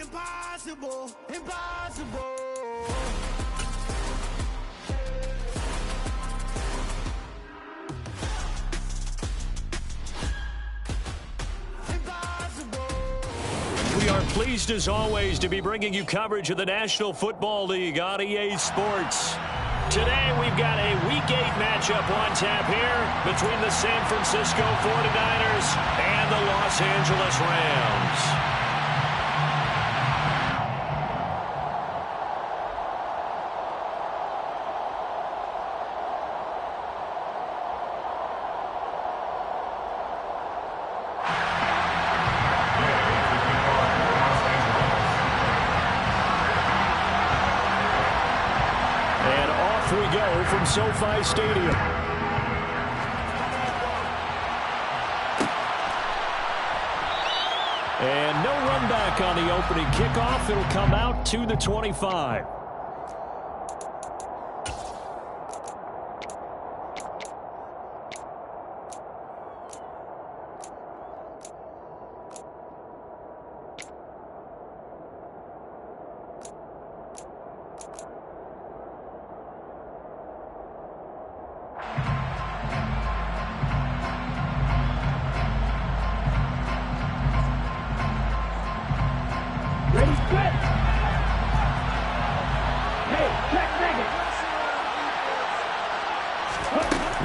Impossible, impossible. We are pleased, as always, to be bringing you coverage of the National Football League on EA Sports. Today, we've got a Week 8 matchup on tap here between the San Francisco 49ers and the Los Angeles Rams. From SoFi Stadium. And no run back on the opening kickoff. It'll come out to the 25.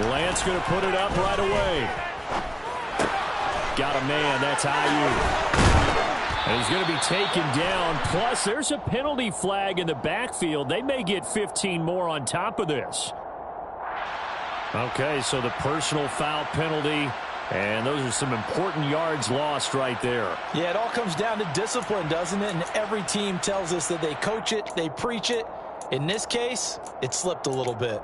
Lance going to put it up right away. Got a man. That's Ayuk. And he's going to be taken down. Plus, there's a penalty flag in the backfield. They may get 15 more on top of this. Okay, so the personal foul penalty. And those are some important yards lost right there. Yeah, it all comes down to discipline, doesn't it? And every team tells us that they coach it, they preach it. In this case, it slipped a little bit.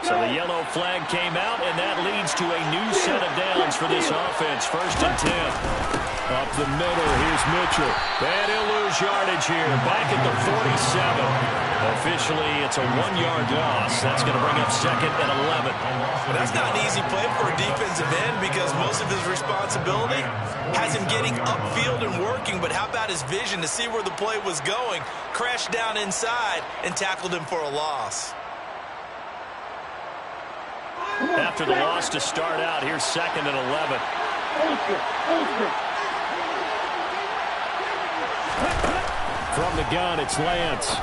So the yellow flag came out, and that leads to a new set of downs for this offense. 1st and 10. Up the middle, here's Mitchell. And he'll lose yardage here. Back at the 47. Officially, it's a 1-yard loss. That's going to bring up 2nd and 11. But that's not an easy play for a defensive end because most of his responsibility has him getting upfield and working. But how about his vision to see where the play was going, crashed down inside, and tackled him for a loss. After the loss to start out, here's 2nd and 11. From the gun, it's Lance.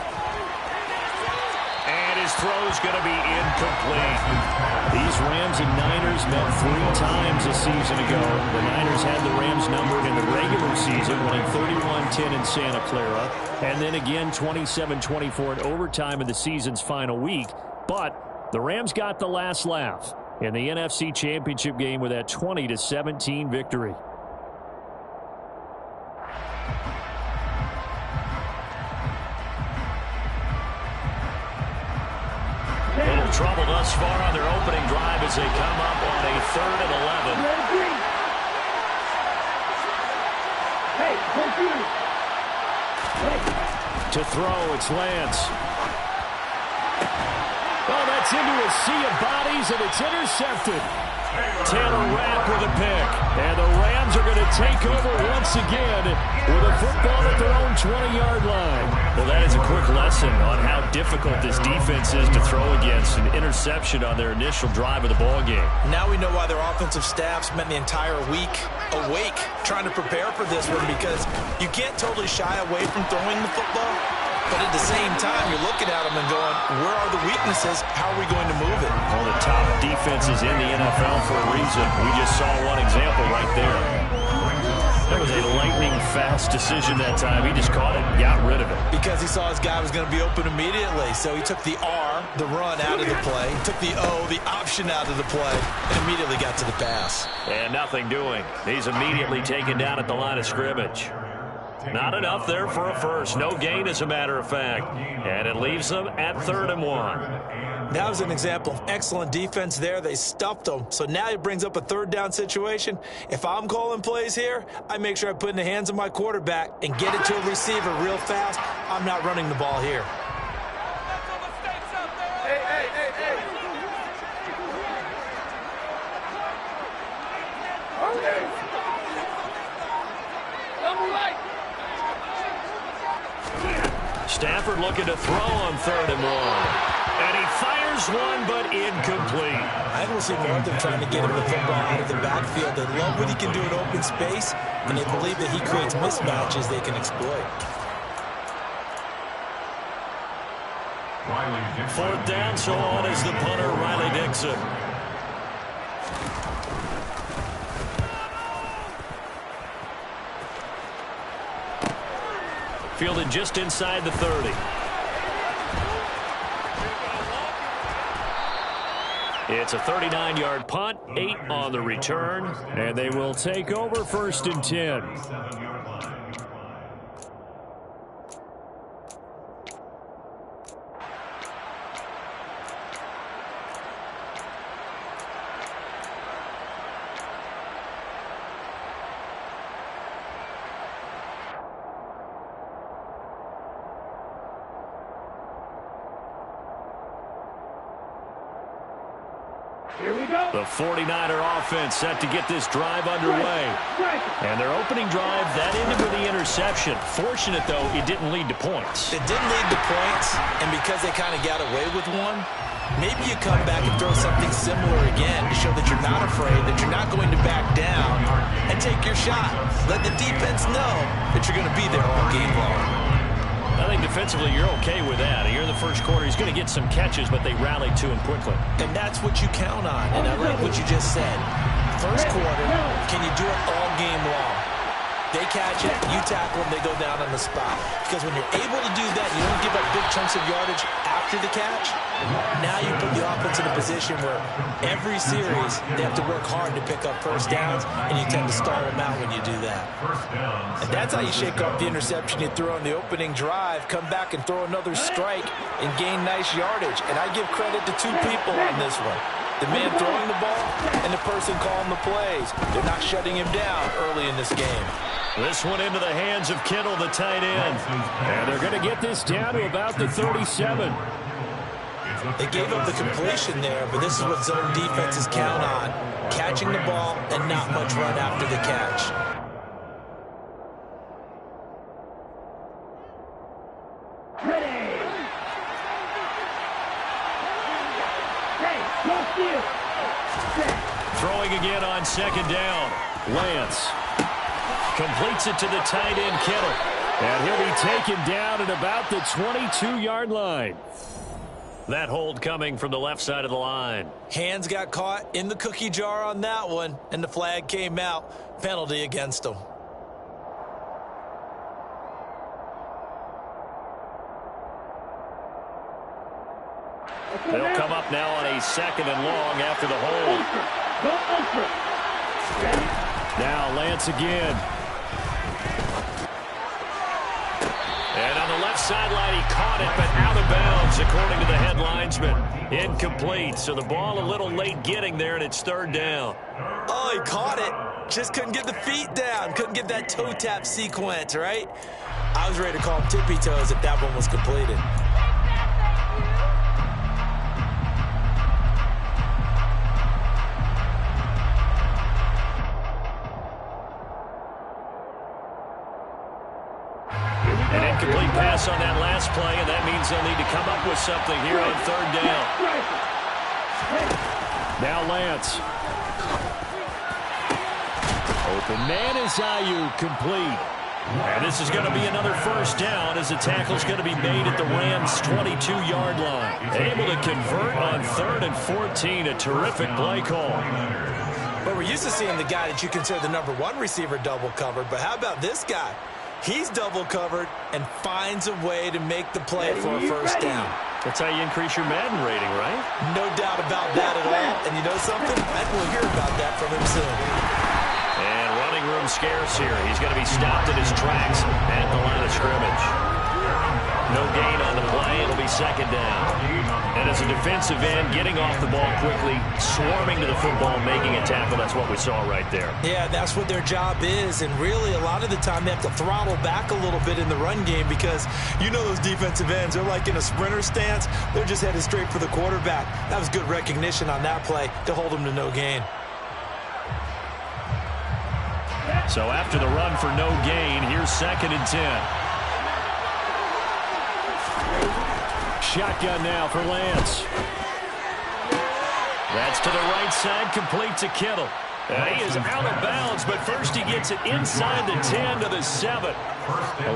And his throw's going to be incomplete. These Rams and Niners met 3 times a season ago. The Niners had the Rams numbered in the regular season, winning 31-10 in Santa Clara. And then again 27-24 in overtime in the season's final week. But the Rams got the last laugh in the NFC Championship game with that 20-17 victory. Little trouble thus far on their opening drive as they come up on a 3rd and 11. To throw, it's Lance. Oh, that's into a sea of bodies, and it's intercepted. Taylor Rapp with a pick. And the Rams are going to take over once again with a football at their own 20-yard line. Well, that is a quick lesson on how difficult this defense is to throw against. An interception on their initial drive of the ballgame. Now we know why their offensive staff spent the entire week awake trying to prepare for this one, because you can't totally shy away from throwing the football. But at the same time, you're looking at them and going, where are the weaknesses? How are we going to move it? Well, the top defenses in the NFL for a reason. We just saw one example right there. That was a lightning-fast decision that time. He just caught it and got rid of it. Because he saw his guy was going to be open immediately. So he took the R, the run, out of the play. He took the O, the option, out of the play, and immediately got to the pass. And nothing doing. He's immediately taken down at the line of scrimmage. Not enough there for a first. No gain, as a matter of fact. And it leaves them at 3rd and 1. That was an example of excellent defense there. They stuffed them. So now it brings up a 3rd down situation. If I'm calling plays here, I make sure I put it in the hands of my quarterback and get it to a receiver real fast. I'm not running the ball here. Stafford looking to throw on 3rd and 1. And he fires one, but incomplete. I will see more of them trying to get him the football out of the backfield. They love what he can do in open space, and they believe that he creates mismatches they can exploit. 4th down, so on is the punter, Riley Dixon. Fielded just inside the 30. It's a 39-yard punt, 8 on the return, and they will take over 1st and 10. The 49er offense set to get this drive underway. And their opening drive, that ended with the interception. Fortunate, though, it didn't lead to points. It didn't lead to points, and because they kind of got away with one, maybe you come back and throw something similar again to show that you're not afraid, that you're not going to back down, and take your shot. Let the defense know that you're going to be there all game long. I think defensively you're okay with that. Here in the first quarter, he's going to get some catches, but they rallied to him quickly. And that's what you count on, and I like what you just said. First quarter, can you do it all game long? They catch it, you tackle them, they go down on the spot. Because when you're able to do that, you don't give up big chunks of yardage after the catch. Now you put the offense in a position where every series they have to work hard to pick up first downs, and you tend to stall them out when you do that. And that's how you shake off the interception you threw on the opening drive, come back and throw another strike and gain nice yardage. And I give credit to 2 people on this one. The man throwing the ball and the person calling the plays. They're not shutting him down early in this game. This one into the hands of Kittle, the tight end. And they're going to get this down to about the 37. They gave up the completion there, but this is what zone defenses count on. Catching the ball and not much run after the catch. Throwing again on 2nd down. Lance completes it to the tight end, Kittle. And he'll be taken down at about the 22-yard line. That hold coming from the left side of the line. Hands got caught in the cookie jar on that one, and the flag came out. Penalty against him. They'll come up now on a 2nd and long after the hold. Now Lance again. And on the left sideline, he caught it, but out of bounds, according to the head linesman. Incomplete, so the ball a little late getting there, and it's 3rd down. Oh, he caught it. Just couldn't get the feet down. Couldn't get that toe tap sequence, right? I was ready to call him tippy toes if that one was completed. An incomplete pass on that last play, and that means they'll need to come up with something here on 3rd down. Now Lance. Open man is Ayuk, complete. And this is going to be another 1st down as the tackle's going to be made at the Rams' 22-yard line. Able to convert on 3rd and 14, a terrific play call. But we're used to seeing the guy that you consider the #1 receiver double covered, but how about this guy? He's double covered and finds a way to make the play for a 1st down. That's how you increase your Madden rating, right? No doubt about that at all. And you know something? I think we'll hear about that from him soon. And running room scarce here. He's going to be stopped in his tracks at the line of scrimmage. No gain on the play. It'll be 2nd down. And as a defensive end, getting off the ball quickly, swarming to the football, making a tackle. That's what we saw right there. Yeah, that's what their job is. And really, a lot of the time, they have to throttle back a little bit in the run game because you know those defensive ends, they're like in a sprinter stance. They're just headed straight for the quarterback. That was good recognition on that play to hold them to no gain. So after the run for no gain, here's 2nd and 10. Shotgun now for Lance. That's to the right side, complete to Kittle. And he is out of bounds, but first he gets it inside the 10 to the 7.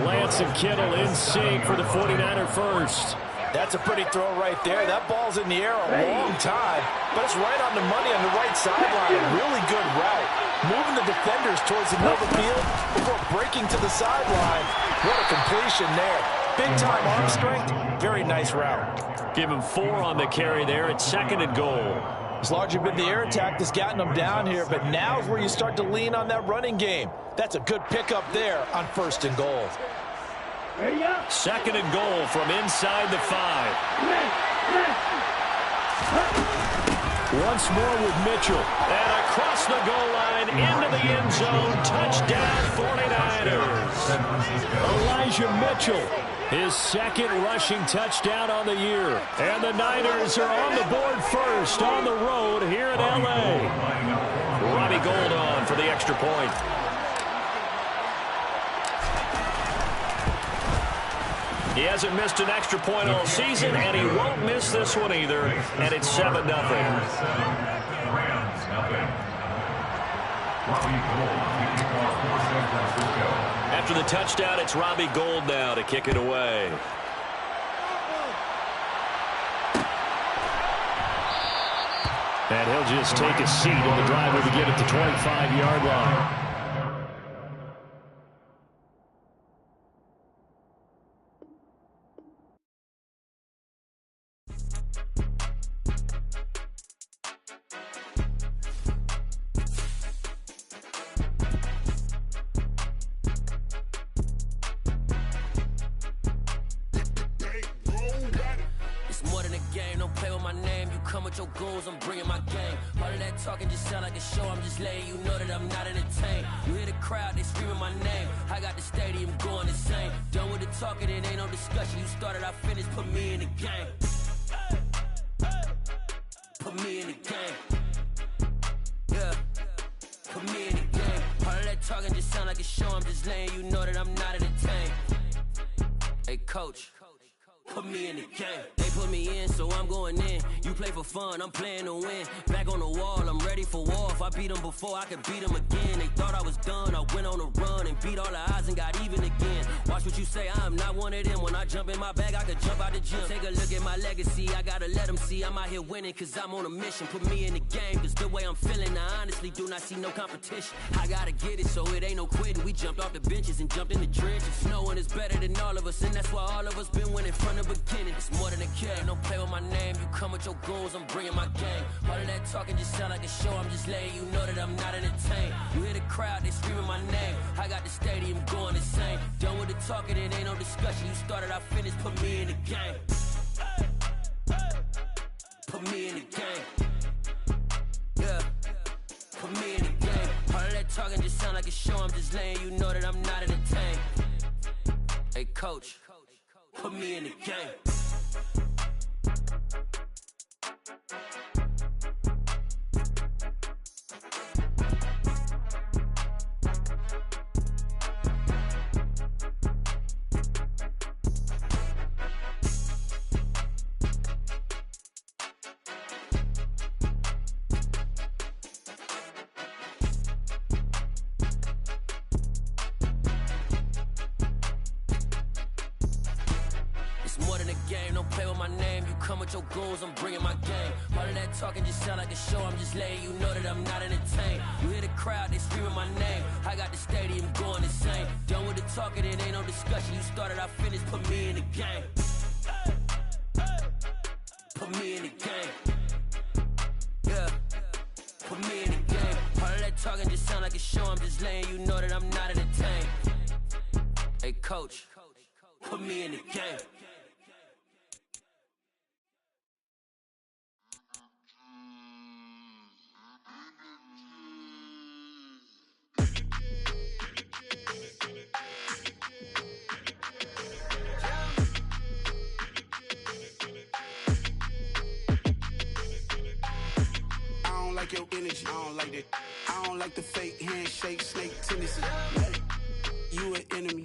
Lance and Kittle in sync for the 49er first. That's a pretty throw right there. That ball's in the air a long time, but it's right on the money on the right sideline. Really good route. Moving the defenders towards the middle of the field before breaking to the sideline. What a completion there. Big-time arm strength. Very nice route. Give him 4 on the carry there at 2nd and goal. It's largely been the air attack that's gotten them down here, but now is where you start to lean on that running game. That's a good pickup there on 1st and goal. 2nd and goal from inside the 5. Once more with Mitchell. And across the goal line into the end zone. Touchdown 49ers. Elijah Mitchell. His 2nd rushing touchdown on the year. And the Niners are on the board first on the road here in L.A. Robbie Gould on for the extra point. He hasn't missed an extra point all season, and he won't miss this one either. And it's 7-0. After the touchdown, it's Robbie Gould now to kick it away. And he'll just take a seat, and the drive will begin at the 25-yard line. Your goals, I'm bringing my game. All of that talking just sound like a show. I'm just letting you know that I'm not entertained. You hear the crowd, they screaming my name. I got the stadium going insane. Done with the talking, it ain't no discussion. You started, I finished, put me in the game. Put me in the game. Yeah, put me in the game. All of that talking just sound like a show. I'm just letting you know that I'm not entertained. Hey, coach. Put me in the game. They put me in, so I'm going in. You play for fun, I'm playing to win. Back on the wall, I'm ready for war. If I beat them before, I could beat them again. They thought I was done, I went on a run and beat all the odds and got even again. Watch what you say, I'm not one of them. When I jump in my bag, I could jump out the gym. Take a look at my legacy, I gotta let them see I'm out here winning, cause I'm on a mission. Put me in the game, cause the way I'm feeling, I honestly do not see no competition. I gotta get it, so it ain't no quitting. We jumped off the benches and jumped in the trenches. No one is better than all of us, and that's why all of us been winning from the beginning. It's more than a game, don't play with my name. You come with your goals, I'm bringing my game. All of that talking just sound like a show. I'm just letting you know that I'm not entertained. You hear the crowd, they screaming my name. I got the stadium going insane. Done with the talking, it ain't no discussion. You started, I finished, put me in the game. Put me in the game. Yeah, put me in the game. All of that talking just sound like a show. I'm just letting you know that I'm not entertained. Hey, coach. Put me in the game. Your goals, I'm bringing my game. All of that talking just sound like a show. I'm just letting you know that I'm not entertained. You hear the crowd, they screaming my name. I got the stadium going insane. Done with the talking, it ain't no discussion. You started, I finished, put me in the game. Put me in the game. Yeah, put me in the game. All of that talking just sound like a show. I'm just letting you know that I'm not entertained. Hey, coach, put me in the game. don't like your energy. I don't like that. I don't like the fake handshake, snake tendency. You an enemy.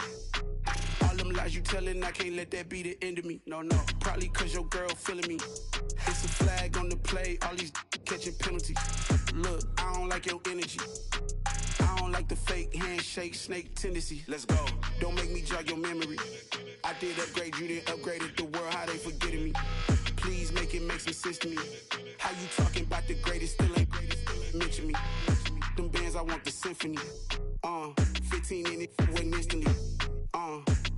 All them lies you telling, I can't let that be the end of me. No, probably cause your girl feeling me. It's a flag on the play, all these catching penalties. Look, I don't like your energy. I don't like the fake handshake, snake tendency. Let's go. Don't make me jog your memory. I did upgrade, you didn't upgrade it. The world, how they forgetting me. Please make it make some sense to me. How you talking about the greatest, still ain't greatest, still ain't mention me. Them bands, I want the symphony. 15 in it, wasn't instantly.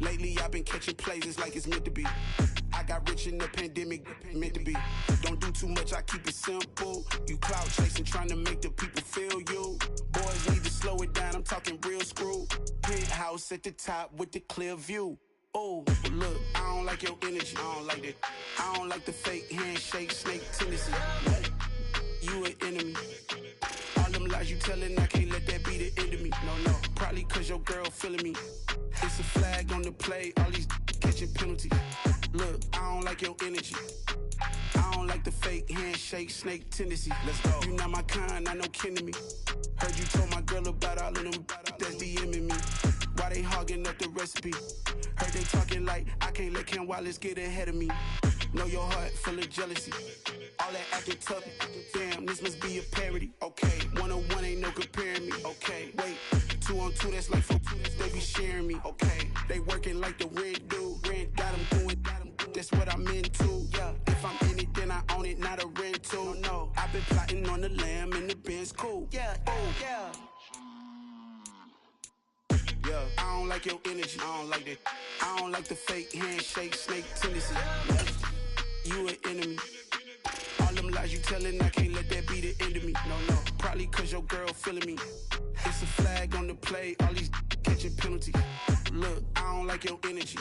Lately I've been catching plays, it's like it's meant to be. I got rich in the pandemic, meant to be. Don't do too much, I keep it simple. You clout chasing, trying to make the people feel you. Boys need to slow it down, I'm talking real screw. Penthouse at the top with the clear view. Oh, look, I don't like your energy, I don't like that. I don't like the fake handshake, snake tendency. You an enemy. All them lies you telling, I can't let that be the end of me. No, probably cause your girl feeling me. It's a flag on the play, all these catching penalties. Look, I don't like your energy. I don't like the fake handshake, snake tendency. Let's go. You not my kind, I know kin to me. Heard you told my girl about all of them that's DMing me. Why they hogging up the recipe? Heard they talking like I can't let Ken Wallace get ahead of me. Know your heart full of jealousy. All that acting tough, damn, this must be a parody. Okay, 1-on-1 ain't no comparing me. Okay, wait, 2-on-2, that's like 4-2, they be sharing me. Okay, they working like the rent do. Rent got them doing, that's what I'm into. Yeah, if I'm in it, then I own it, not a rental. No, I've been plotting on the lamb and the Benz cool. Yeah, yeah. I don't like your energy, I don't like that. I don't like the fake handshake, snake tendency. You an enemy. All them lies you telling, I can't let that be the end of me. No, probably cause your girl feeling me. It's a flag on the play, all these catching penalties. Look, I don't like your energy.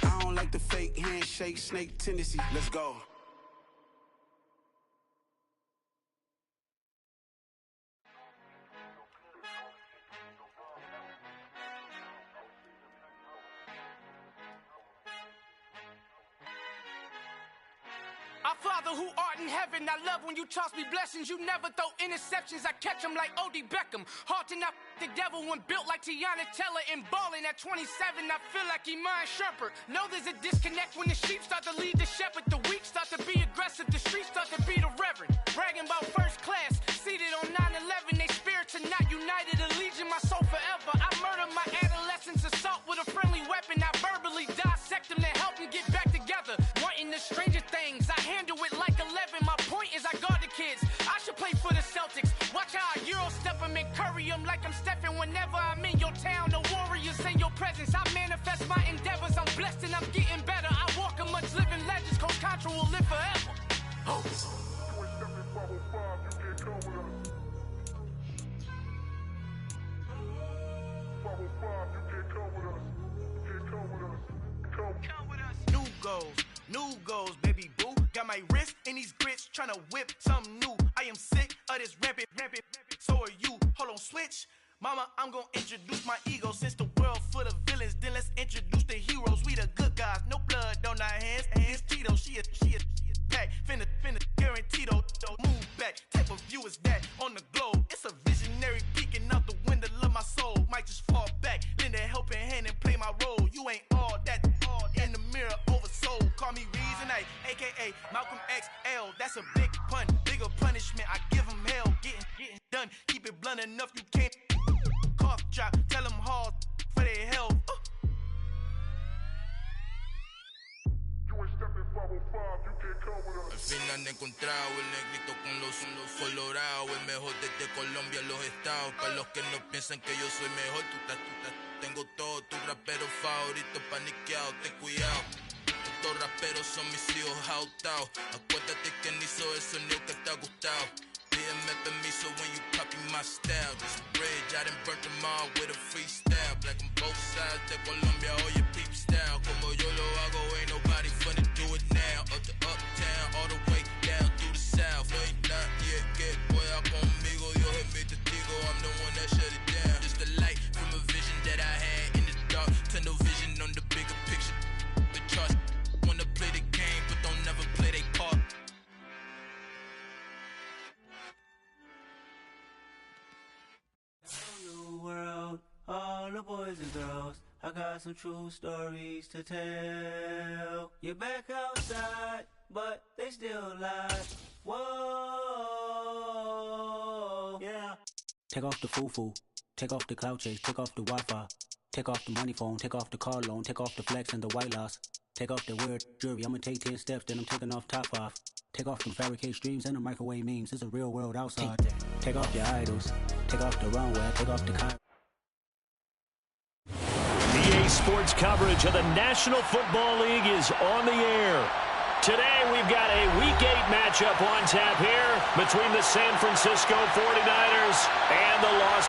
I don't like the fake handshake, snake tendency. Let's go. Our Father who art in heaven, I love when you toss me blessings. You never throw interceptions, I catch them like O.D. Beckham. Hard to not the devil when built like Tiana Teller and balling at 27, I feel like Iman Shumpert. Know there's a disconnect when the sheep start to lead the shepherd. The weak start to be aggressive, the streets start to be the reverend. Bragging about first class, seated on 9/11. They spirits are not united, a legion, my soul forever. I murder my adolescence, assault with a friendly weapon. I verbally dissect them to help them get back together. Wanting the stranger things, I handle it like 11. My point is I guard the kids. I should play for the Celtics. Watch how I Euro step them and curry them like I'm Stephen. Whenever I'm in your town, the Warriors in your presence. I manifest my endeavors. I'm blessed and I'm getting better. I walk amongst living legends. Coach Contra will live forever. Oh. New goals, baby boo. Got my wrist in these grits, tryna whip something new. I am sick of this rampant. So are you. Hold on, switch. Mama, I'm gonna introduce my ego. Since the world full of villains, then let's introduce the heroes. We the good guys, no blood on our hands. It's Tito, she a pack. Finna guaranteed, move back. Type of view is that on the globe? It's a visionary peeking out the window of my soul. Might just fall back, lend a helping hand and play my role. You ain't all that in the mirror oversold. Call me Reason A, aka Malcolm XL. That's a big pun, bigger punishment. I give him hell, getting done. Keep it blunt enough, you can't cough drop. Tell them hard for their health. Al fin han encontrado el negrito con los colorados, el mejor desde Colombia a los estados. Para los que no piensan que yo soy mejor, tengo todo, tu rapero favorito paniqueado, ten cuidado. Estos raperos son mis hijos adoptados. Acuérdate que ni hizo el sonido que te ha gustado. Pídeme permiso when you copy my style. This bridge, I done burnt them all with a freestyle. Black on both sides de Colombia, oye peep style. Como yo lo hago, ain't nobody finna do it now. Up to uptown, all the way down through the south. No hay nadie que pueda conmigo, Dios es mi testigo. I'm the one that shut it down. Just a light from a vision that I had in the dark. Tunnel vision on the bigger picture. The charts wanna play the game, but don't never play their part. boys and girls, I got some true stories to tell. You're back outside, but they still lie. Whoa, yeah. Take off the foo-foo, take off the cloud chase, take off the Wi-Fi, take off the money phone, take off the car loan, take off the flex and the white loss. Take off the weird jewelry, I'ma take 10 steps, then I'm taking off top off. Take off them fabricate streams and the microwave memes, it's a real world outside. Take off your idols, take off the runway, take off the EA Sports coverage of the National Football League is on the air. Today we've got a Week 8 matchup on tap here between the San Francisco 49ers and the Los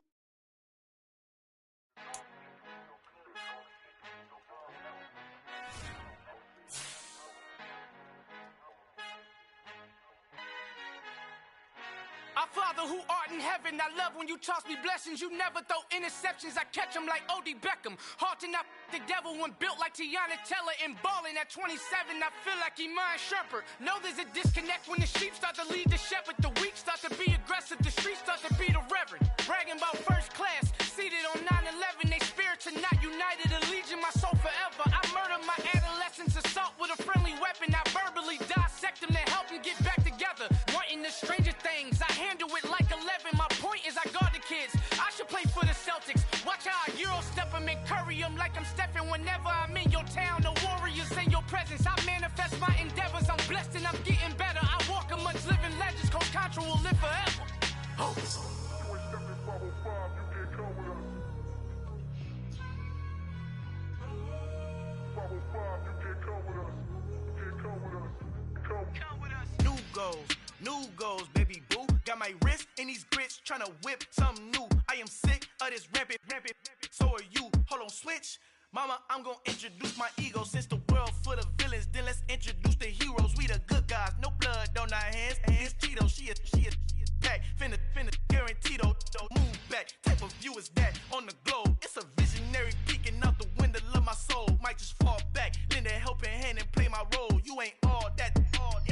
Our Father who art in heaven, I love when you toss me blessings. You never throw interceptions, I catch them like O.D. Beckham. Hard to knock the devil when built like Tiana Teller and balling at 27. I feel like Iman Shumpert. Know there's a disconnect when the sheep start to lead the shepherd. The weak start to be aggressive, the streets start to be the reverend. Bragging about first class, seated on 9/11. They spirits are not united, a legion, my soul forever. I murder my adolescence, assault with a friendly weapon. I verbally dissect them to help them get back together. Wanting the stranger things, I handle it like 11. My point is I guard the kids. I should play for the Celtics. Watch how I Euro step them and curry them like I'm Stephen. Whenever I'm in your town, the Warriors in your presence. I manifest my endeavors. I'm blessed and I'm getting better. I walk amongst living legends. Coach Contra will live forever. Oh. New goals, baby boo. Got my wrist in these grits, tryna whip something new. I am sick of this rampant. So are you. Hold on, switch. Mama, I'm gonna introduce my ego. Since the world full of villains, then let's introduce the heroes. We the good guys, no blood on our hands. Hands Cheeto, she a pack. Finna, guaranteed, don't move back. Type of view is that on the globe? It's a visionary peeking out the window of my soul. Might just fall back, lend a helping hand and play my role. You ain't all that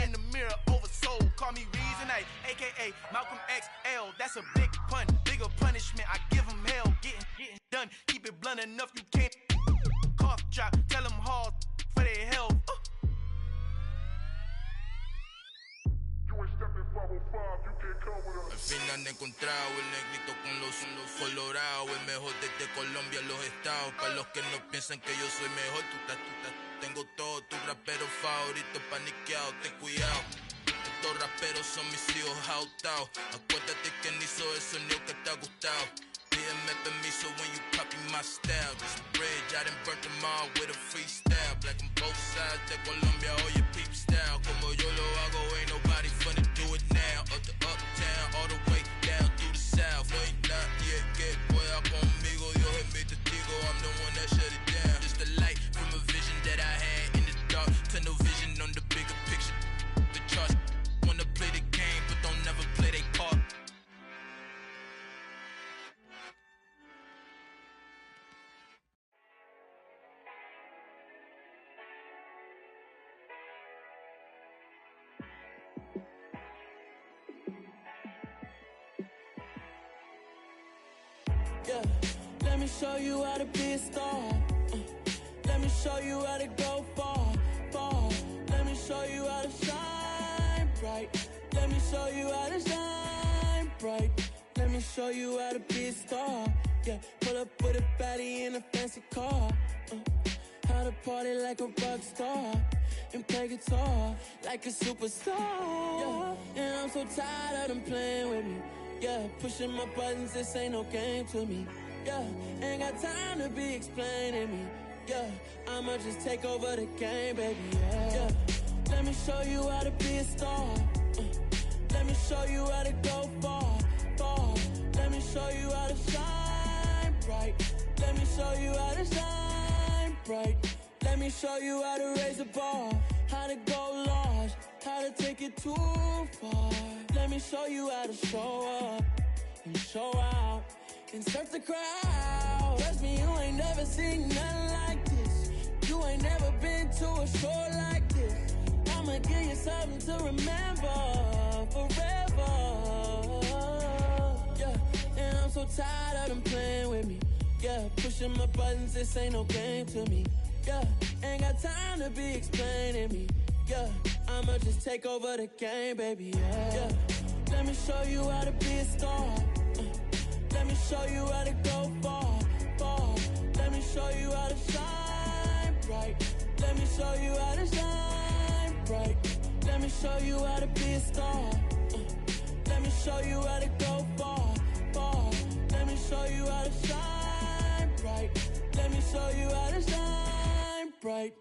in the mirror oversold. Call me Reason A, aka Malcolm XL. That's a big pun, bigger punishment. I give him hell, getting done. Keep it blunt enough, you can't cough drop. Tell them hard for their health. Al fin han encontrado el negrito con los colorados, el mejor desde Colombia, los estados. Para los que no piensan que yo soy mejor, tengo todo, tu rapero favorito paniqueado, ten cuidado. Estos raperos son mis hijos jautados. Acuérdate que ni hizo el sonido que te ha gustado. Pídeme permiso when you copy my style. This bridge, I done burnt them all with a freestyle. Black on both sides de Colombia, oye peep style. Como yo lo hago, ain't nobody finna do it now. Up to uptown, all the way down through the south. Ain't not yet, que pueda conmigo. Dios es mi testigo, I'm the one that shut it down. Just a light from a vision that I had in the dark. Tunnel vision on the bigger picture. The charts wanna play the game, but don't never play their part. Yeah, let me show you how to be a star. Let me show you how to go far. Let me show you how to shine bright. Let me show you how to shine bright. Let me show you how to be a star. Yeah, pull up with a baddie in a fancy car. How to party like a rock star and play guitar like a superstar. Yeah, and I'm so tired of them playing with me. Yeah, pushing my buttons, this ain't no game to me. Yeah, ain't got time to be explaining me. Yeah, I'ma just take over the game, baby. Yeah, let me show you how to be a star. Let me show you how to go far. Let me show you how to shine bright. Let me show you how to shine bright. Let me show you how to raise the bar, how to go large, how to take it too far. Let me show you how to show up and show out and surf the crowd. Trust me, you ain't never seen nothing like this. You ain't never been to a show like this. I'ma give you something to remember forever. Yeah, and I'm so tired of them playing with me. Yeah, pushing my buttons, this ain't no game to me. Yeah, ain't got time to be explaining me. Yeah, I'ma just take over the game, baby. Yeah, let me show you how to be a star. Let me show you how to go far, far. Let me show you how to shine bright. Let me show you how to shine bright. Let me show you how to be a star. Let me show you how to go far, far. Let me show you how to shine bright. Let me show you how to shine bright.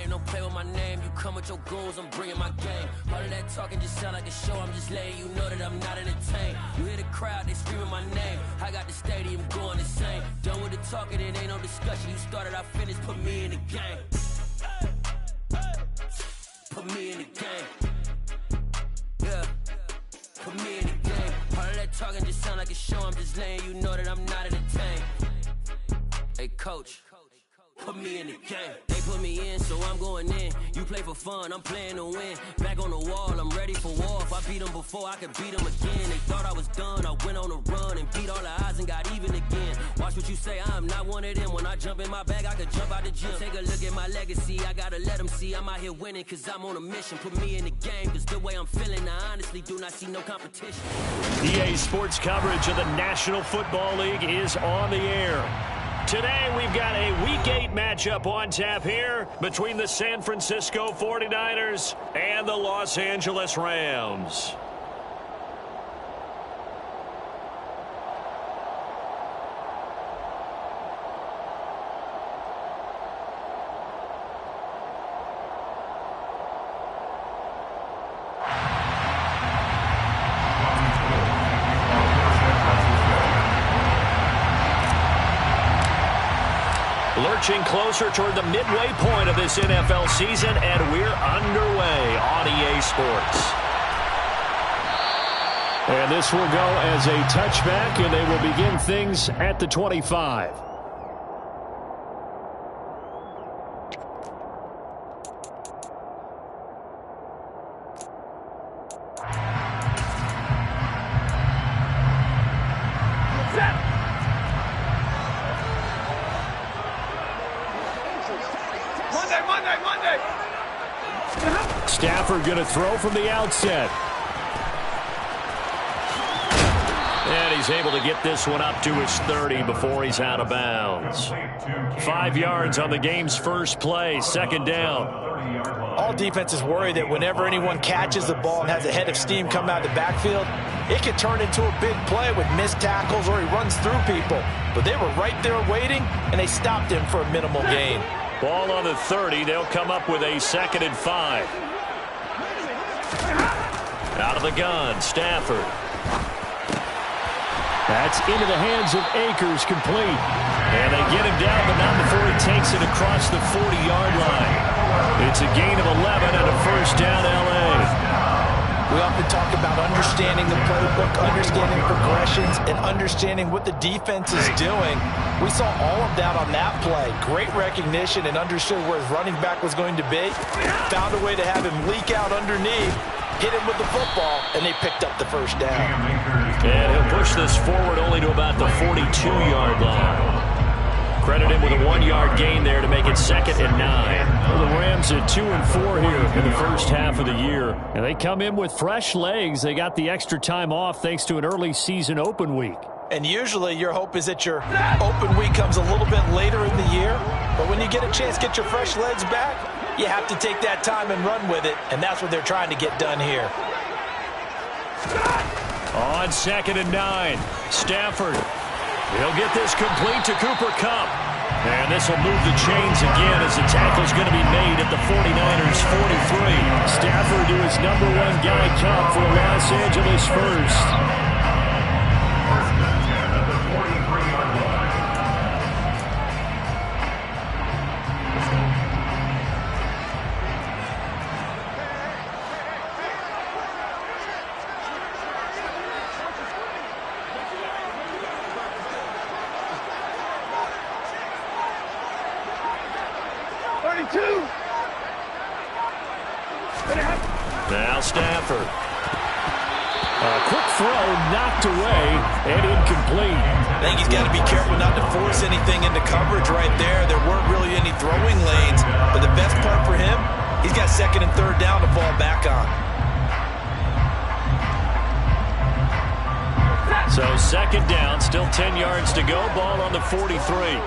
Don't play with my name, you come with your goons, I'm bringing my game. All of that talking just sound like a show, I'm just letting you know that I'm not entertained. You hear the crowd, they screaming my name, I got the stadium going insane. Done with the talking, it ain't no discussion, you started, I finished, put me in the game. Put me in the game. Yeah, put me in the game. All of that talking just sound like a show, I'm just letting you know that I'm not entertained. Hey coach, put me in the game. They put me in, so I'm going in. You play for fun, I'm playing to win. Back on the wall, I'm ready for war. If I beat them before, I could beat them again. They thought I was done, I went on a run and beat all the odds and got even again. Watch what you say, I'm not one of them. When I jump in my bag, I could jump out the gym. Take a look at my legacy, I gotta let them see I'm out here winning, cause I'm on a mission. Put me in the game, cause the way I'm feeling, I honestly do not see no competition. EA Sports coverage of the National Football League is on the air. Today, we've got a Week 8 matchup on tap here between the San Francisco 49ers and the Los Angeles Rams. Lurching closer toward the midway point of this NFL season, and we're underway on EA Sports. And this will go as a touchback, and they will begin things at the 25. Stafford going to throw from the outset. And he's able to get this one up to his 30 before he's out of bounds. 5 yards on the game's first play, second down. All defenses worry that whenever anyone catches the ball and has a head of steam come out of the backfield, it can turn into a big play with missed tackles or he runs through people. But they were right there waiting, and they stopped him for a minimal gain. Ball on the 30. They'll come up with a 2nd and 5. Out of the gun, Stafford. That's into the hands of Akers, complete. And they get him down, but not before he takes it across the 40-yard line. It's a gain of 11 and a first down, L.A. We often talk about understanding the playbook, understanding progressions, and understanding what the defense is doing. We saw all of that on that play. Great recognition and understood where his running back was going to be. Found a way to have him leak out underneath, hit him with the football, and they picked up the first down. And he'll push this forward only to about the 42-yard line. Credit him with a 1-yard gain there to make it 2nd and 9. Well, the Rams at 2 and 4 here in the first half of the year. And they come in with fresh legs. They got the extra time off thanks to an early season open week. And usually your hope is that your open week comes a little bit later in the year. But when you get a chance to get your fresh legs back, you have to take that time and run with it. And that's what they're trying to get done here. On 2nd and 9, Stafford. He'll get this complete to Cooper Kupp. And this will move the chains again as the tackle's going to be made at the 49ers' 43. Stafford to his number 1 guy, Kupp, for Los Angeles first. Now Stafford. A quick throw knocked away and incomplete. I think he's got to be careful not to force anything into coverage right there. There weren't really any throwing lanes, but the best part for him, he's got second and third down to fall back on. So second down, still 10 yards to go. Ball on the 43.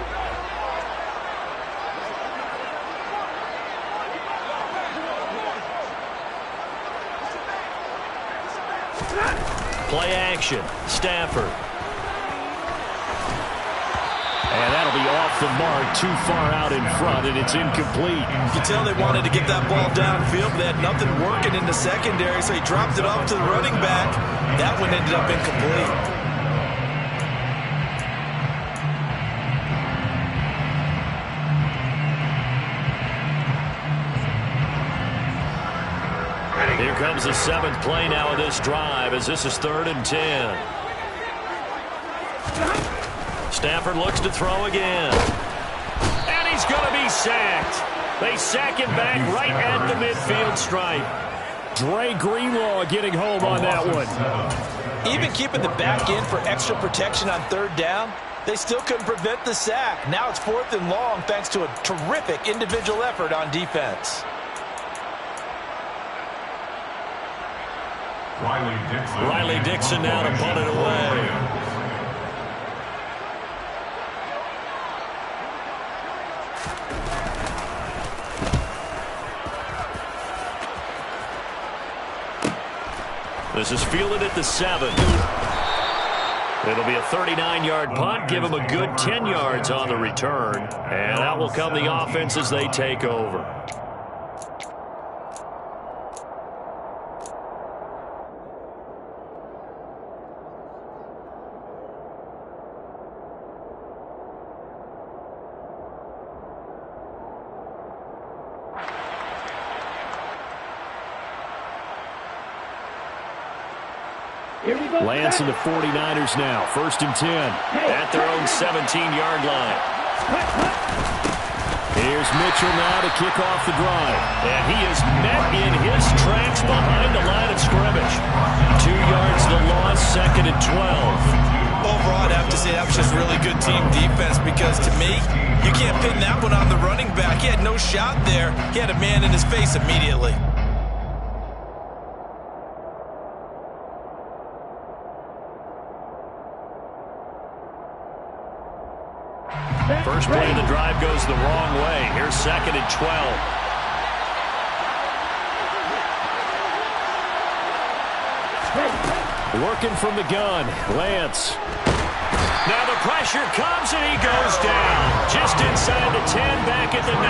Play action. Stafford. And that'll be off the mark, too far out in front, and it's incomplete. You can tell they wanted to get that ball downfield. They had nothing working in the secondary, so he dropped it off to the running back. That one ended up incomplete. Here comes the 7th play now of this drive as this is 3rd and 10. Stafford looks to throw again. And he's going to be sacked. They sack him back right at the midfield stripe. Dre Greenlaw getting home on that one. Even keeping the back in for extra protection on 3rd down, they still couldn't prevent the sack. Now it's 4th and long thanks to a terrific individual effort on defense. Riley Dixon now to punt it away. This is fielded at the 7. It'll be a 39-yard punt. Give him a good 10 yards on the return. And out will come the offense as they take over. Lance and the 49ers now. 1st and 10 at their own 17-yard line. Here's Mitchell now to kick off the drive. And he is met in his tracks behind the line of scrimmage. 2 yards the loss, 2nd and 12. Overall, I'd have to say that was just really good team defense because to me, you can't pin that one on the running back. He had no shot there. He had a man in his face immediately. First play of the drive goes the wrong way. Here's 2nd and 12. Working from the gun, Lance. Now the pressure comes and he goes down. Just inside the 10, back at the 9.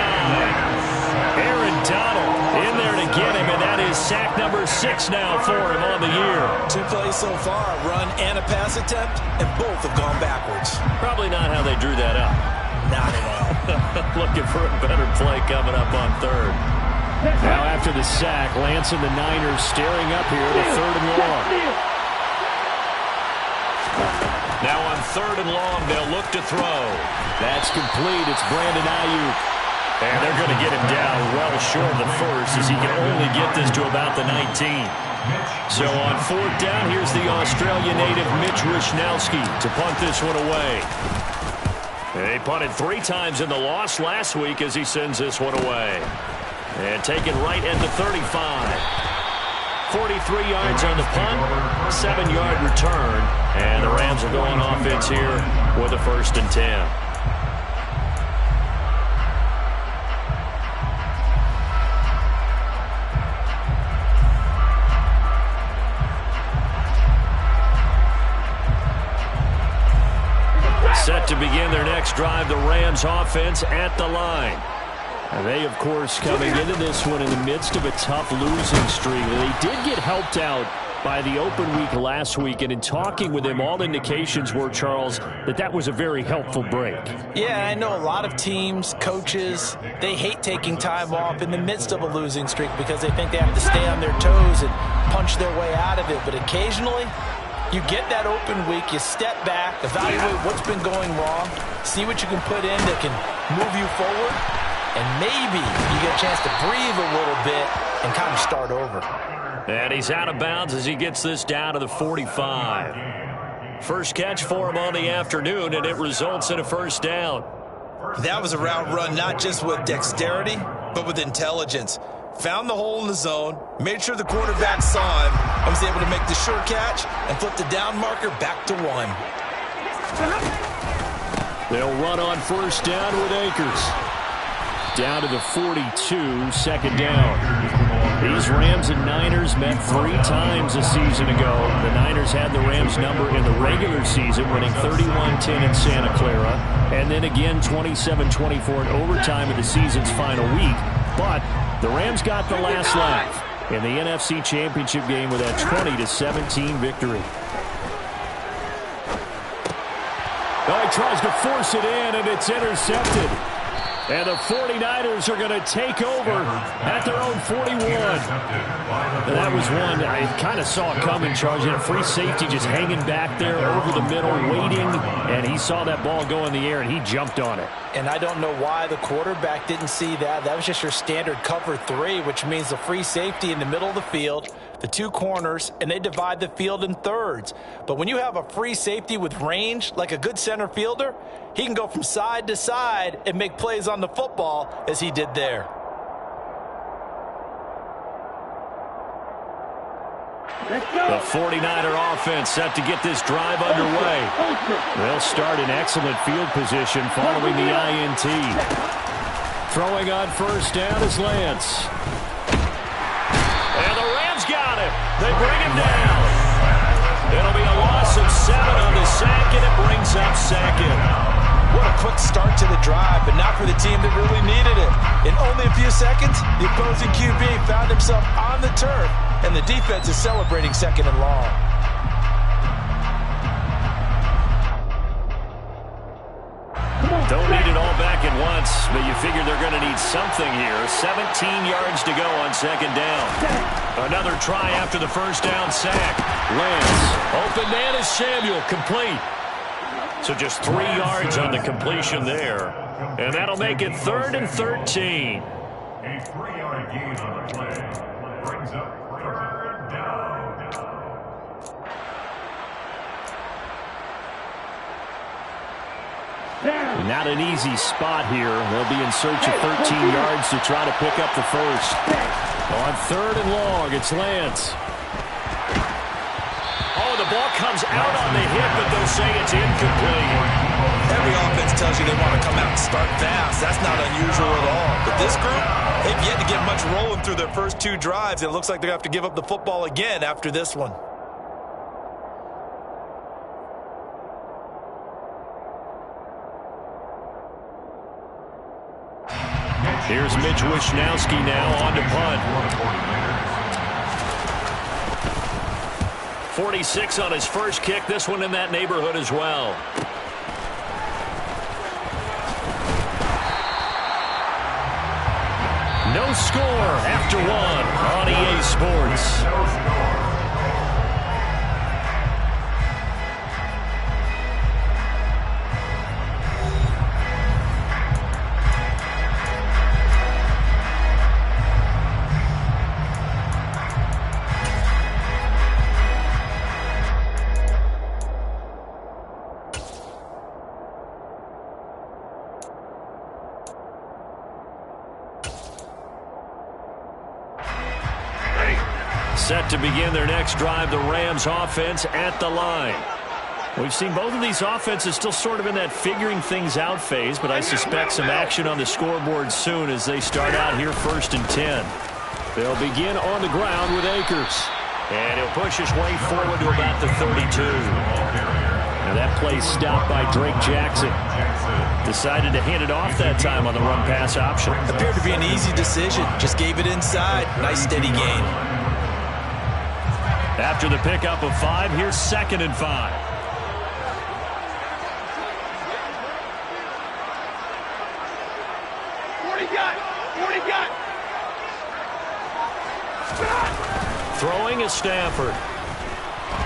Aaron Donald in there to get him, and that is sack number 6 now for him on the year. 2 plays so far, a run and a pass attempt, and both have gone backwards. Probably not how they drew that up. Not at all. Looking for a better play coming up on 3rd. Now after the sack, Lance and the Niners staring up here to 3rd and long. Now on 3rd and long, they'll look to throw. That's complete. It's Brandon Ayuk. And they're going to get him down well short of the first as he can only get this to about the 19. So on 4th down, here's the Australian native Mitch Wishnowsky to punt this one away. They punted 3 times in the loss last week as he sends this one away. And taken right at the 35. 43 yards on the punt, 7-yard return. And the Rams will go on offense here with a 1st and 10. Set to begin their next drive, the Rams offense at the line. And they, of course, coming into this one in the midst of a tough losing streak. They did get helped out by the open week last week, and in talking with him, all indications were, Charles, that was a very helpful break. Yeah, I know a lot of teams, coaches, they hate taking time off in the midst of a losing streak because they think they have to stay on their toes and punch their way out of it. But occasionally, you get that open week, you step back, evaluate what's been going wrong, see what you can put in that can move you forward, and maybe you get a chance to breathe a little bit and kind of start over. And he's out of bounds as he gets this down to the 45. First catch for him on the afternoon, and it results in a first down. That was a route run not just with dexterity, but with intelligence. Found the hole in the zone, made sure the quarterback saw him, and was able to make the sure catch and flip the down marker back to 1. They'll run on first down with Akers. Down to the 42, second down. These Rams and Niners met 3 times a season ago. The Niners had the Rams number in the regular season, winning 31-10 in Santa Clara, and then again 27-24 in overtime in the season's final week. But the Rams got the last laugh in the NFC Championship game with that 20-17 victory. Oh, he tries to force it in, and it's intercepted. And the 49ers are going to take over at their own 41. And that was one I kind of saw coming, Charles. You had a free safety just hanging back there over the middle, waiting. And he saw that ball go in the air, and he jumped on it. And I don't know why the quarterback didn't see that. That was just your standard cover 3, which means the free safety in the middle of the field, the 2 corners, and they divide the field in thirds. But when you have a free safety with range, like a good center fielder, he can go from side to side and make plays on the football as he did there. The 49er offense set to get this drive underway. They'll start in excellent field position following the INT. Throwing on first down is Lance. And the Rams got him. They bring him down. It'll be a loss of 7 on the sack, and it brings up second. What a quick start to the drive, but not for the team that really needed it. In only a few seconds, the opposing QB found himself on the turf, and the defense is celebrating second and long. Don't need it all back at once, but you figure they're going to need something here. 17 yards to go on second down. Another try after the first down sack. Lance, open man is Samuel, complete. So just 3 yards on the completion there. And that'll make it 3rd and 13. A 3-yard gain on the play brings up 3rd down. Not an easy spot here. They'll be in search of 13 yards to try to pick up the first. On 3rd and long, it's Lance. Oh, the ball comes out on the hit, but they'll say it's incomplete. Every offense tells you they want to come out and start fast. That's not unusual at all. But this group, they've yet to get much rolling through their first 2 drives. It looks like they have to give up the football again after this one. Here's Mitch Wishnowski now on to punt. 46 on his first kick. This one in that neighborhood as well. No score after 1 on EA Sports. Set to begin their next drive, the Rams offense at the line. We've seen both of these offenses still sort of in that figuring things out phase, but I suspect some action on the scoreboard soon as they start out here 1st and 10. They'll begin on the ground with Akers. And he'll push his way forward to about the 32. Now that play stopped by Drake Jackson. Decided to hand it off that time on the run-pass option. Appeared to be an easy decision. Just gave it inside. Nice steady gain. After the pickup of 5, here's 2nd and 5. Throwing is Stafford.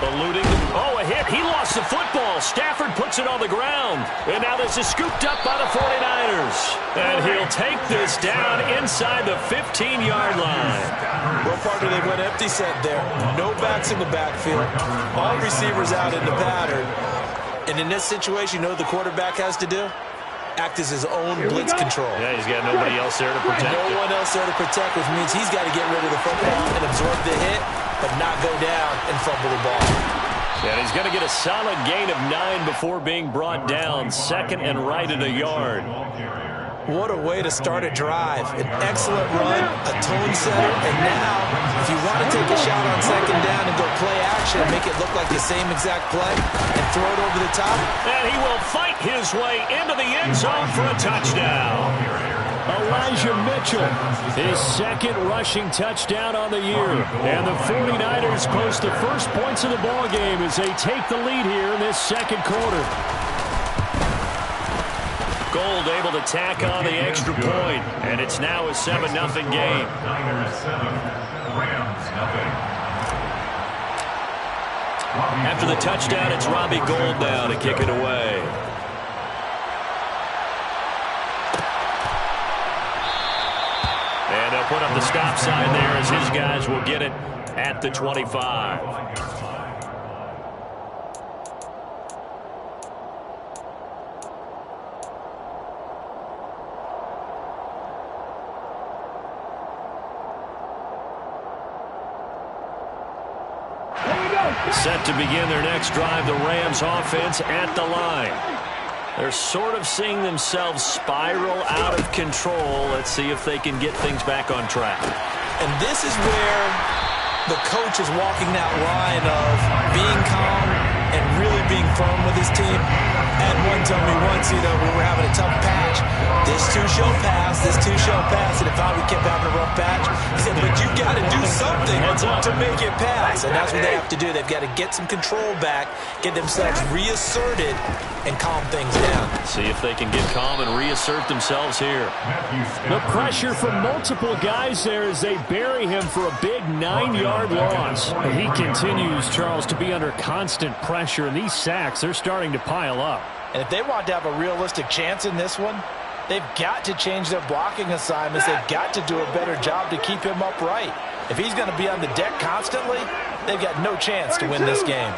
Eluding. Oh, a hit. He lost the football. Stafford puts it on the ground. And now this is scooped up by the 49ers. And he'll take this down inside the 15-yard line. Well, partner, they went empty set there. No backs in the backfield. All receivers out in the pattern. And in this situation, you know what the quarterback has to do? Act as his own blitz control. Yeah, he's got nobody else there to protect. No one else there to protect, which means he's got to get rid of the football and absorb the hit, but not go down and fumble the ball. And he's going to get a solid gain of 9 before being brought down. Second and right at a yard. What a way to start a drive. An excellent run, a tone setter, and now, if you want to take a shot on second down and go play action and make it look like the same exact play and throw it over the top. And he will fight his way into the end zone for a touchdown. Elijah Mitchell, his second rushing touchdown on the year. And the 49ers post the first points of the ball game as they take the lead here in this second quarter. Gold able to tack on the extra point, and it's now a 7-0 game. Niners 7, Rams 0. After the touchdown, it's Robbie Gould now to kick it away. And they'll put up the stop sign there as his guys will get it at the 25. Set to begin their next drive, the Rams offense at the line. They're sort of seeing themselves spiral out of control. Let's see if they can get things back on track. And this is where the coach is walking that line of being calm and really being firm with his team. And one told me once, when we're having a tough patch, this too shall pass, this too shall pass. And if we kept having a rough patch, he said, but you've got to do something to make it pass. And that's what they have to do. They've got to get some control back, get themselves reasserted, and calm things down. See if they can get calm and reassert themselves here. The pressure from multiple guys there as they bury him for a big 9-yard loss. He continues, Charles, to be under constant pressure, and these sacks, they're starting to pile up. And if they want to have a realistic chance in this one, they've got to change their blocking assignments. They've got to do a better job to keep him upright. If he's going to be on the deck constantly, they've got no chance to win this game.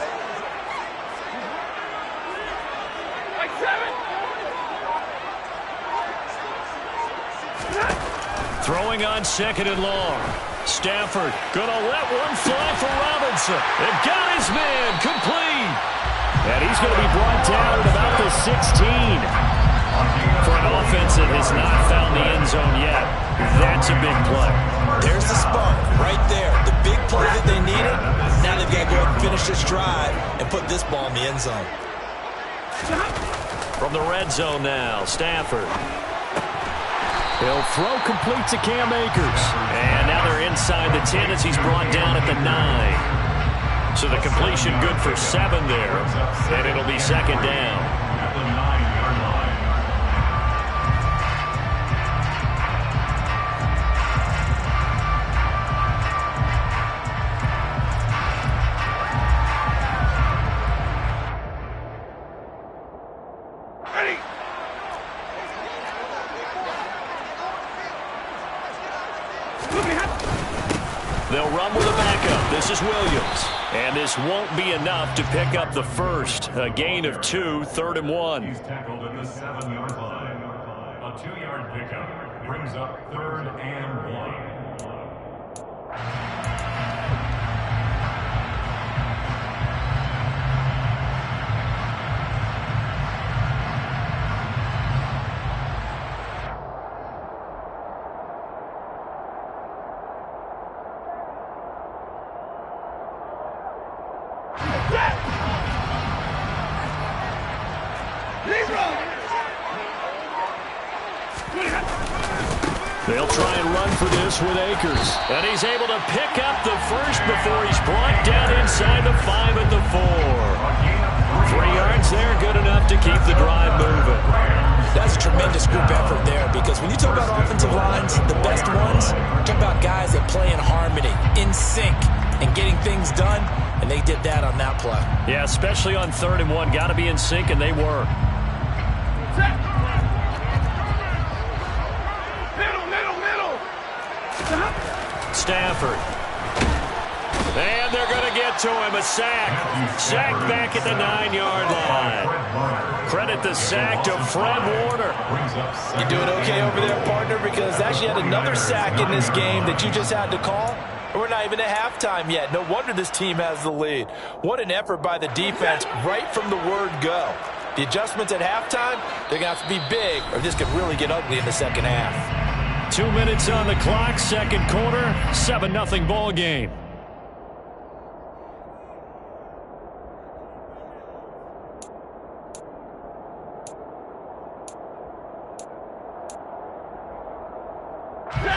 Throwing on second and long. Stafford gonna let one fly for Robinson. And got his man complete. And he's going to be brought down at about the 16. For an offense that has not found the end zone yet, that's a big play. There's the spark right there. The big play that they needed. Now they've got to go ahead and finish this drive and put this ball in the end zone. From the red zone now, Stafford. He'll throw complete to Cam Akers. And now they're inside the 10 as he's brought down at the 9. So the completion good for 7 there. And it'll be second down. At the 9-yard line. They'll run with a backup. This is Williams. And this won't be enough to pick up the first. A gain of 2, 3rd and 1. He's tackled at the 7-yard line. A 2-yard pickup brings up 3rd and 1. They'll try and run for this with Akers. And he's able to pick up the first before he's brought down inside the 5 at the 4. 3 yards there, good enough to keep the drive moving. That's a tremendous group effort there, because when you talk about offensive lines, the best ones, talk about guys that play in harmony, in sync, and getting things done, and they did that on that play. Yeah, especially on 3rd and 1. Got to be in sync, and they were. Middle. Stafford. And they're going to get to him. A sack. Sack back at the 9-yard line. Credit the sack to Fred Warner. You doing okay over there, partner? Because actually had another sack in this game that you just had to call. We're not even at halftime yet. No wonder this team has the lead. What an effort by the defense right from the word go. The adjustments at halftime, they're going to have to be big, or this could really get ugly in the second half. 2 minutes on the clock, second quarter, 7-0 ball game.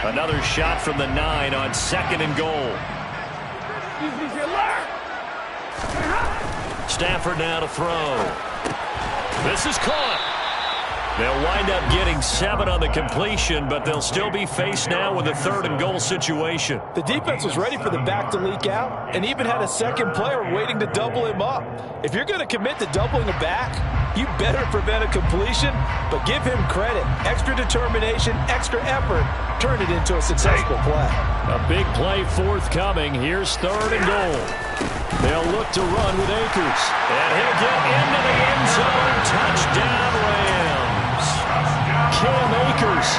Another shot from the 9 on 2nd and goal. Stafford now to throw. This is caught. They'll wind up getting 7 on the completion, but they'll still be faced now with a 3rd and goal situation. The defense was ready for the back to leak out and even had a second player waiting to double him up. If you're going to commit to doubling a back, you better prevent a completion, but give him credit. Extra determination, extra effort, turn it into a successful play. A big play forthcoming. Here's 3rd and goal. They'll look to run with Akers. And he'll get into the end zone. Touchdown, Rams. Cam Akers,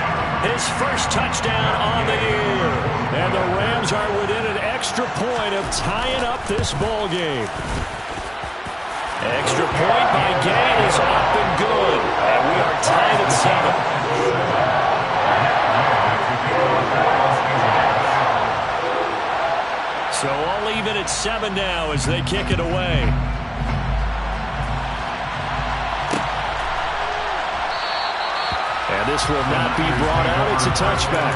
his first touchdown on the year. And the Rams are within an extra point of tying up this ball game. Extra point by Gay is up and good. And we are tied at 7. So all even at 7 now as they kick it away. And this will not be brought out. It's a touchback.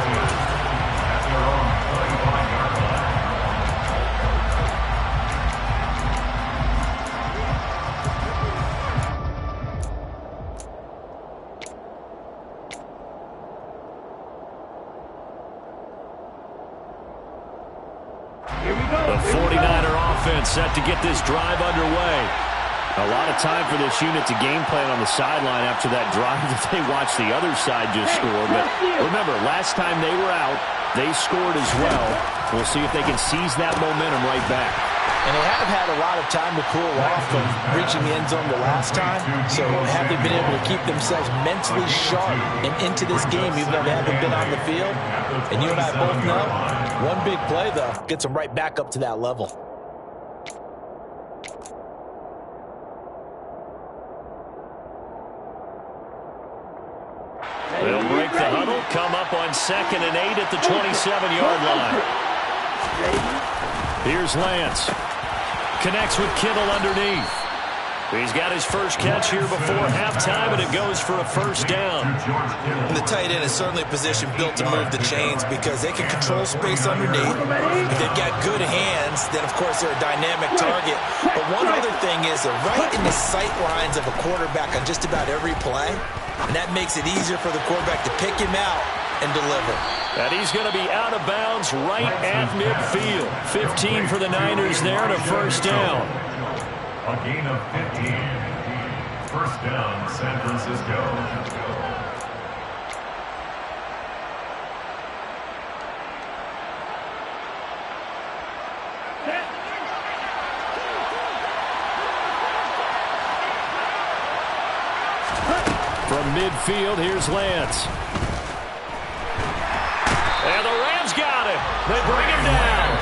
The 49er offense set to get this drive underway. A lot of time for this unit to game plan on the sideline after that drive that they watched the other side just score. But remember, last time they were out, they scored as well. We'll see if they can seize that momentum right back. And they have had a lot of time to cool off from reaching the end zone the last time. So have they been able to keep themselves mentally sharp and into this game even though they haven't been on the field? And you and I both know, one big play, though, gets them right back up to that level. They'll break the huddle, come up on 2nd and 8 at the 27-yard line. Here's Lance. Connects with Kittle underneath. He's got his first catch here before halftime, and it goes for a first down. And the tight end is certainly a position built to move the chains because they can control space underneath. If they've got good hands, then, of course, they're a dynamic target. But one other thing is they're right in the sight lines of a quarterback on just about every play, and that makes it easier for the quarterback to pick him out and deliver. And he's going to be out of bounds right at midfield. 15 for the Niners there and a first down. A gain of 15. First down, San Francisco. From midfield, here's Lance. And the Rams got him. They bring him down.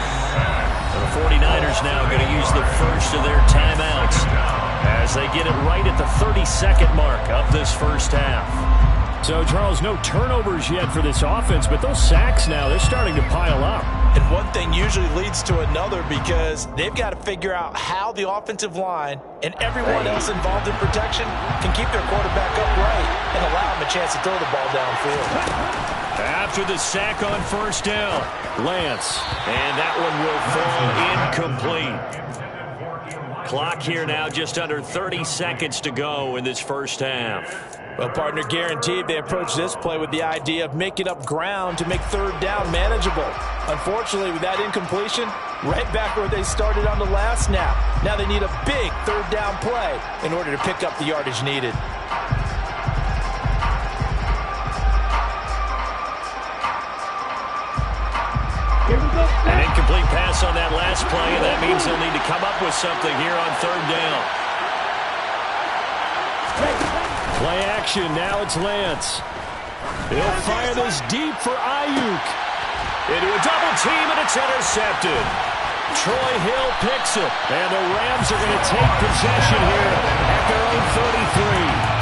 And the 49ers now going to use the first of their timeouts as they get it right at the 32nd mark of this first half. So, Charles, no turnovers yet for this offense, but those sacks now, they're starting to pile up. And one thing usually leads to another because they've got to figure out how the offensive line and everyone else involved in protection can keep their quarterback upright and allow him a chance to throw the ball downfield. After the sack on first down, Lance, and that one will fall incomplete. Clock here now, just under 30 seconds to go in this first half. Well, partner, guaranteed they approach this play with the idea of making up ground to make third down manageable. Unfortunately, with that incompletion, right back where they started on the last snap. Now they need a big third down play in order to pick up the yardage needed. An incomplete pass on that last play, and that means they'll need to come up with something here on third down. Play action, now it's Lance. He'll fire this deep for Ayuk. Into a double team, and it's intercepted. Troy Hill picks it, and the Rams are going to take possession here at their own 33.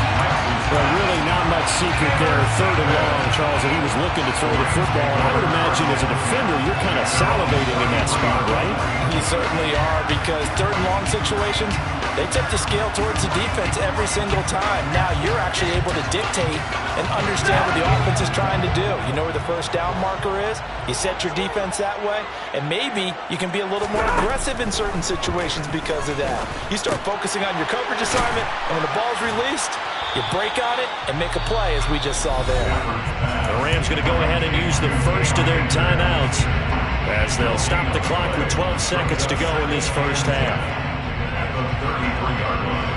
Well, really not much secret there. Third and long, Charles, and he was looking to throw the football. And I would imagine as a defender, you're kind of salivating in that spot, right? You certainly are, because third and long situations, they tip the scale towards the defense every single time. Now you're actually able to dictate and understand what the offense is trying to do. You know where the first down marker is. You set your defense that way, and maybe you can be a little more aggressive in certain situations because of that. You start focusing on your coverage assignment, and when the ball's released, you break on it and make a play, as we just saw there. The Rams going to go ahead and use the first of their timeouts as they'll stop the clock with 12 seconds to go in this first half. At the 33-yard line.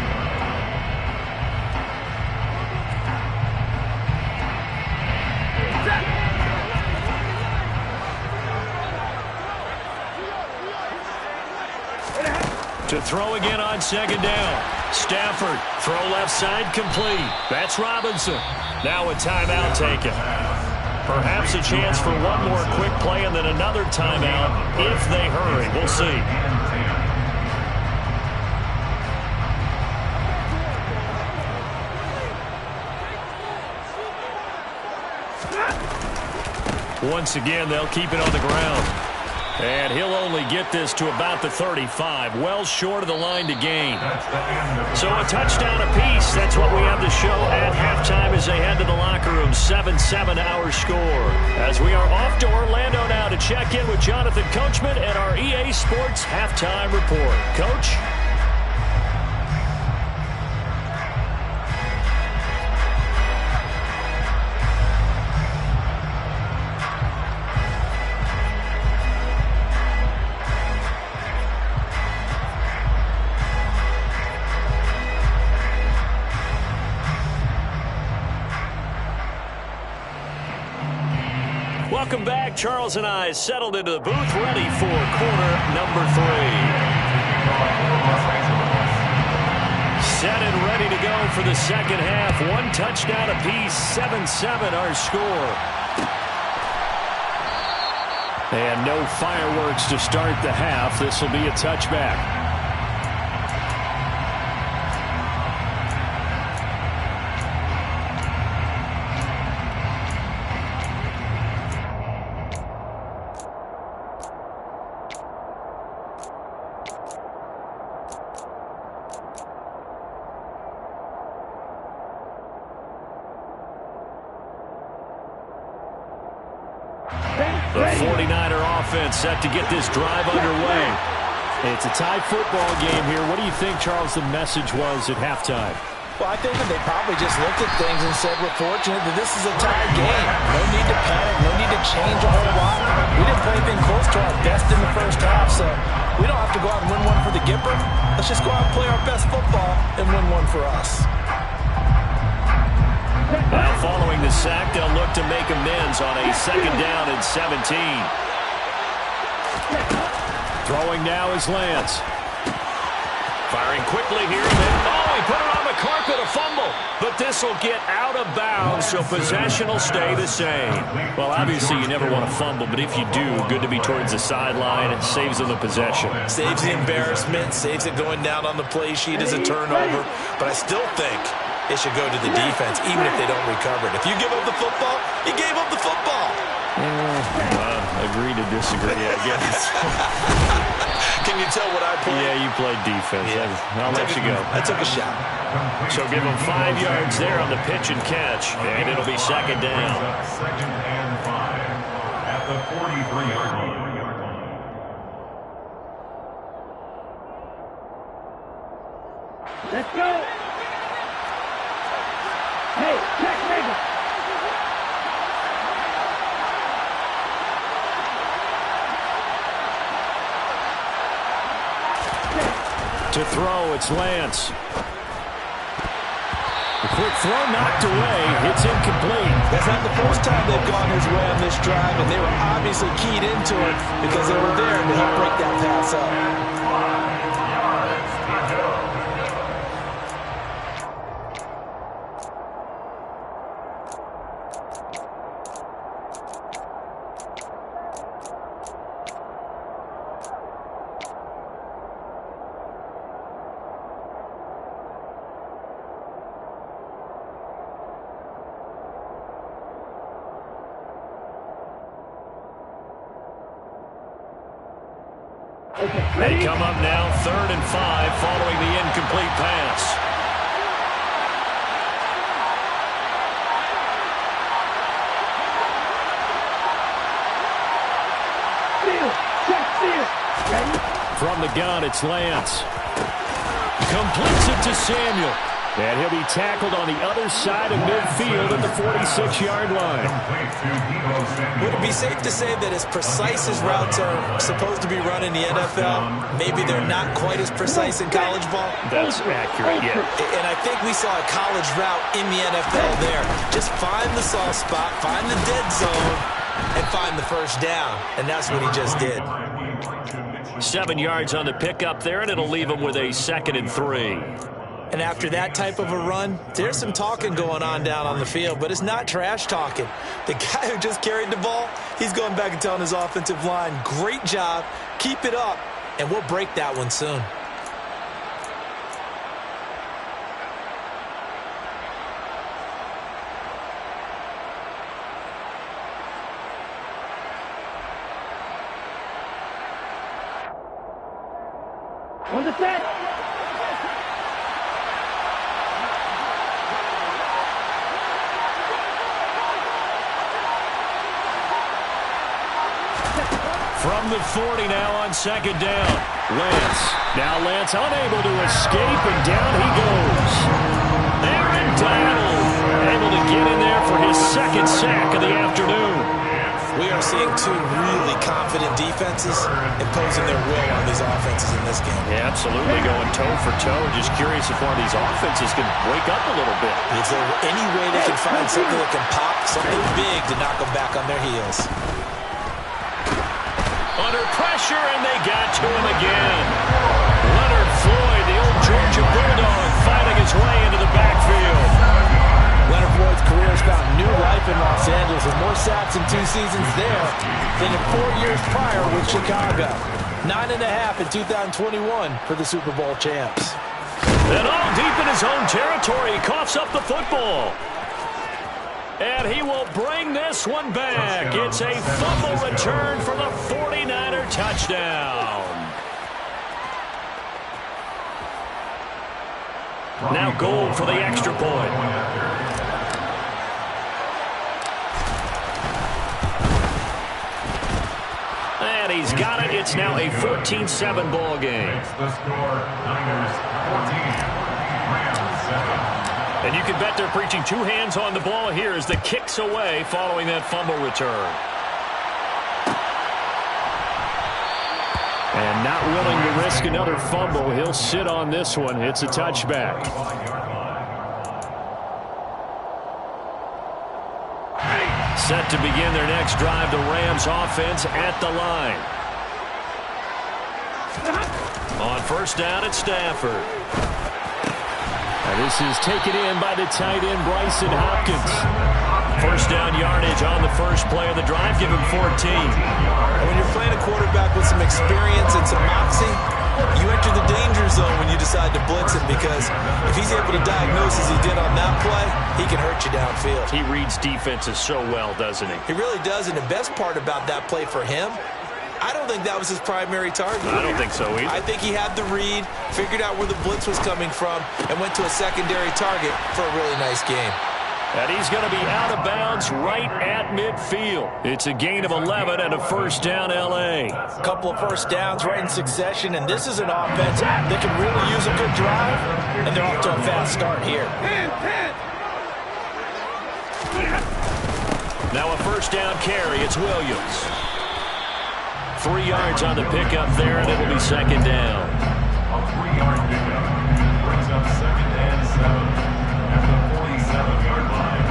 To throw again on second down. Stafford, throw left side, complete. That's Robinson. Now a timeout taken. Perhaps a chance for one more quick play and then another timeout if they hurry. We'll see. Once again, they'll keep it on the ground. And he'll only get this to about the 35, well short of the line to gain. So a touchdown apiece, that's what we have to show at halftime as they head to the locker room. 7-7 our score. As we are off to Orlando now to check in with Jonathan Coachman and our EA Sports Halftime Report. Coach? Welcome back. Charles and I settled into the booth, ready for quarter number 3. Set and ready to go for the second half. One touchdown apiece, 7-7 our score. And no fireworks to start the half. This will be a touchback. The 49er offense set to get this drive underway. It's a tie football game here. What do you think, Charles, the message was at halftime? Well, I think that they probably just looked at things and said, we're fortunate that this is a tie game. No need to panic. No need to change a whole lot. We didn't play anything close to our best in the first half, so we don't have to go out and win one for the Gipper. Let's just go out and play our best football and win one for us. Now following the sack, they'll look to make amends on a second down and 17. Throwing now is Lance. Firing quickly here. Oh, he put it on the carpet, a fumble. But this will get out of bounds, so possession will stay the same. Well, obviously you never want to fumble, but if you do, good to be towards the sideline. It saves them the possession. Saves the embarrassment, saves it going down on the play sheet as a turnover. But I still think it should go to the defense, even if they don't recover it. If you give up the football, you gave up the football. Agree to disagree, I guess. Can you tell what I played? Yeah, you played defense. Yeah. I'll let you go. I took a shot. So give them 5 yards there on the pitch and catch, and it'll be second down. Second and 5 at the 43-yard line. Let's go. To throw, it's Lance. The quick throw knocked away. It's incomplete. That's not the first time they've gone his way on this drive, and they were obviously keyed into it because they were there to help break that pass up. They come up now 3rd and 5 following the incomplete pass. From the gun, it's Lance. Completes it to Samuel. And he'll be tackled on the other side of midfield at the 46-yard line. Would it be safe to say that as precise as routes are supposed to be run in the NFL, maybe they're not quite as precise in college ball? That's accurate, yeah. And I think we saw a college route in the NFL there. Just find the soft spot, find the dead zone, and find the first down. And that's what he just did. 7 yards on the pickup there, and it'll leave him with a 2nd and 3. And after that type of a run, there's some talking going on down on the field, but it's not trash talking. The guy who just carried the ball, he's going back and telling his offensive line, great job, keep it up, and we'll break that one soon. On the set. From the 40 now on 2nd down. Lance. Now Lance unable to escape, and down he goes. Aaron Donald able to get in there for his 2nd sack of the afternoon. We are seeing two really confident defenses imposing their will on these offenses in this game. Yeah, absolutely, going toe for toe. Just curious if one of these offenses can wake up a little bit. Is there any way they can find something that can pop, something big to knock them back on their heels? Under pressure, and they got to him again. Leonard Floyd, the old Georgia Bulldog, fighting his way into the backfield. Leonard Floyd's career has found new life in Los Angeles with more sacks in 2 seasons there than in 4 years prior with Chicago. 9.5 in 2021 for the Super Bowl champs. And all deep in his own territory, he coughs up the football. And he will bring this one back. It's a fumble return for the 49er touchdown. Now goal for the extra point. And he's got it. It's now a 14-7 ball game. The score, Niners 14, Rams 7. And you can bet they're preaching 2 hands on the ball here as the kick's away following that fumble return. And not willing to risk another fumble, he'll sit on this one. It's a touchback. Set to begin their next drive, the Rams offense at the line. On 1st down, it's Stafford. This is taken in by the tight end, Bryson Hopkins. 1st down yardage on the first play of the drive. Give him 14. And when you're playing a quarterback with some experience and some moxie, you enter the danger zone when you decide to blitz him, because if he's able to diagnose as he did on that play, he can hurt you downfield. He reads defenses so well, doesn't he? He really does, and the best part about that play for him, I don't think that was his primary target. I don't think so either. I think he had the read, figured out where the blitz was coming from, and went to a secondary target for a really nice game. And he's going to be out of bounds right at midfield. It's a gain of 11 and a 1st down, L.A. A couple of 1st downs right in succession, and this is an offense that can really use a good drive, and they're off to a fast start here. Now a first down carry. It's Williams. 3 yards on the pickup there, and it'll be second down. A 3-yard pickup brings up 2nd and 7 at the 47-yard line.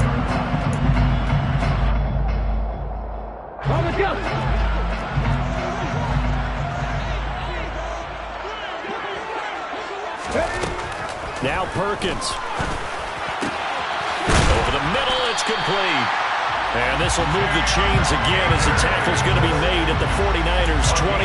Let's go. Now Perkins. Over the middle, it's complete. And this will move the chains again as the tackle's going to be made at the 49ers' 28.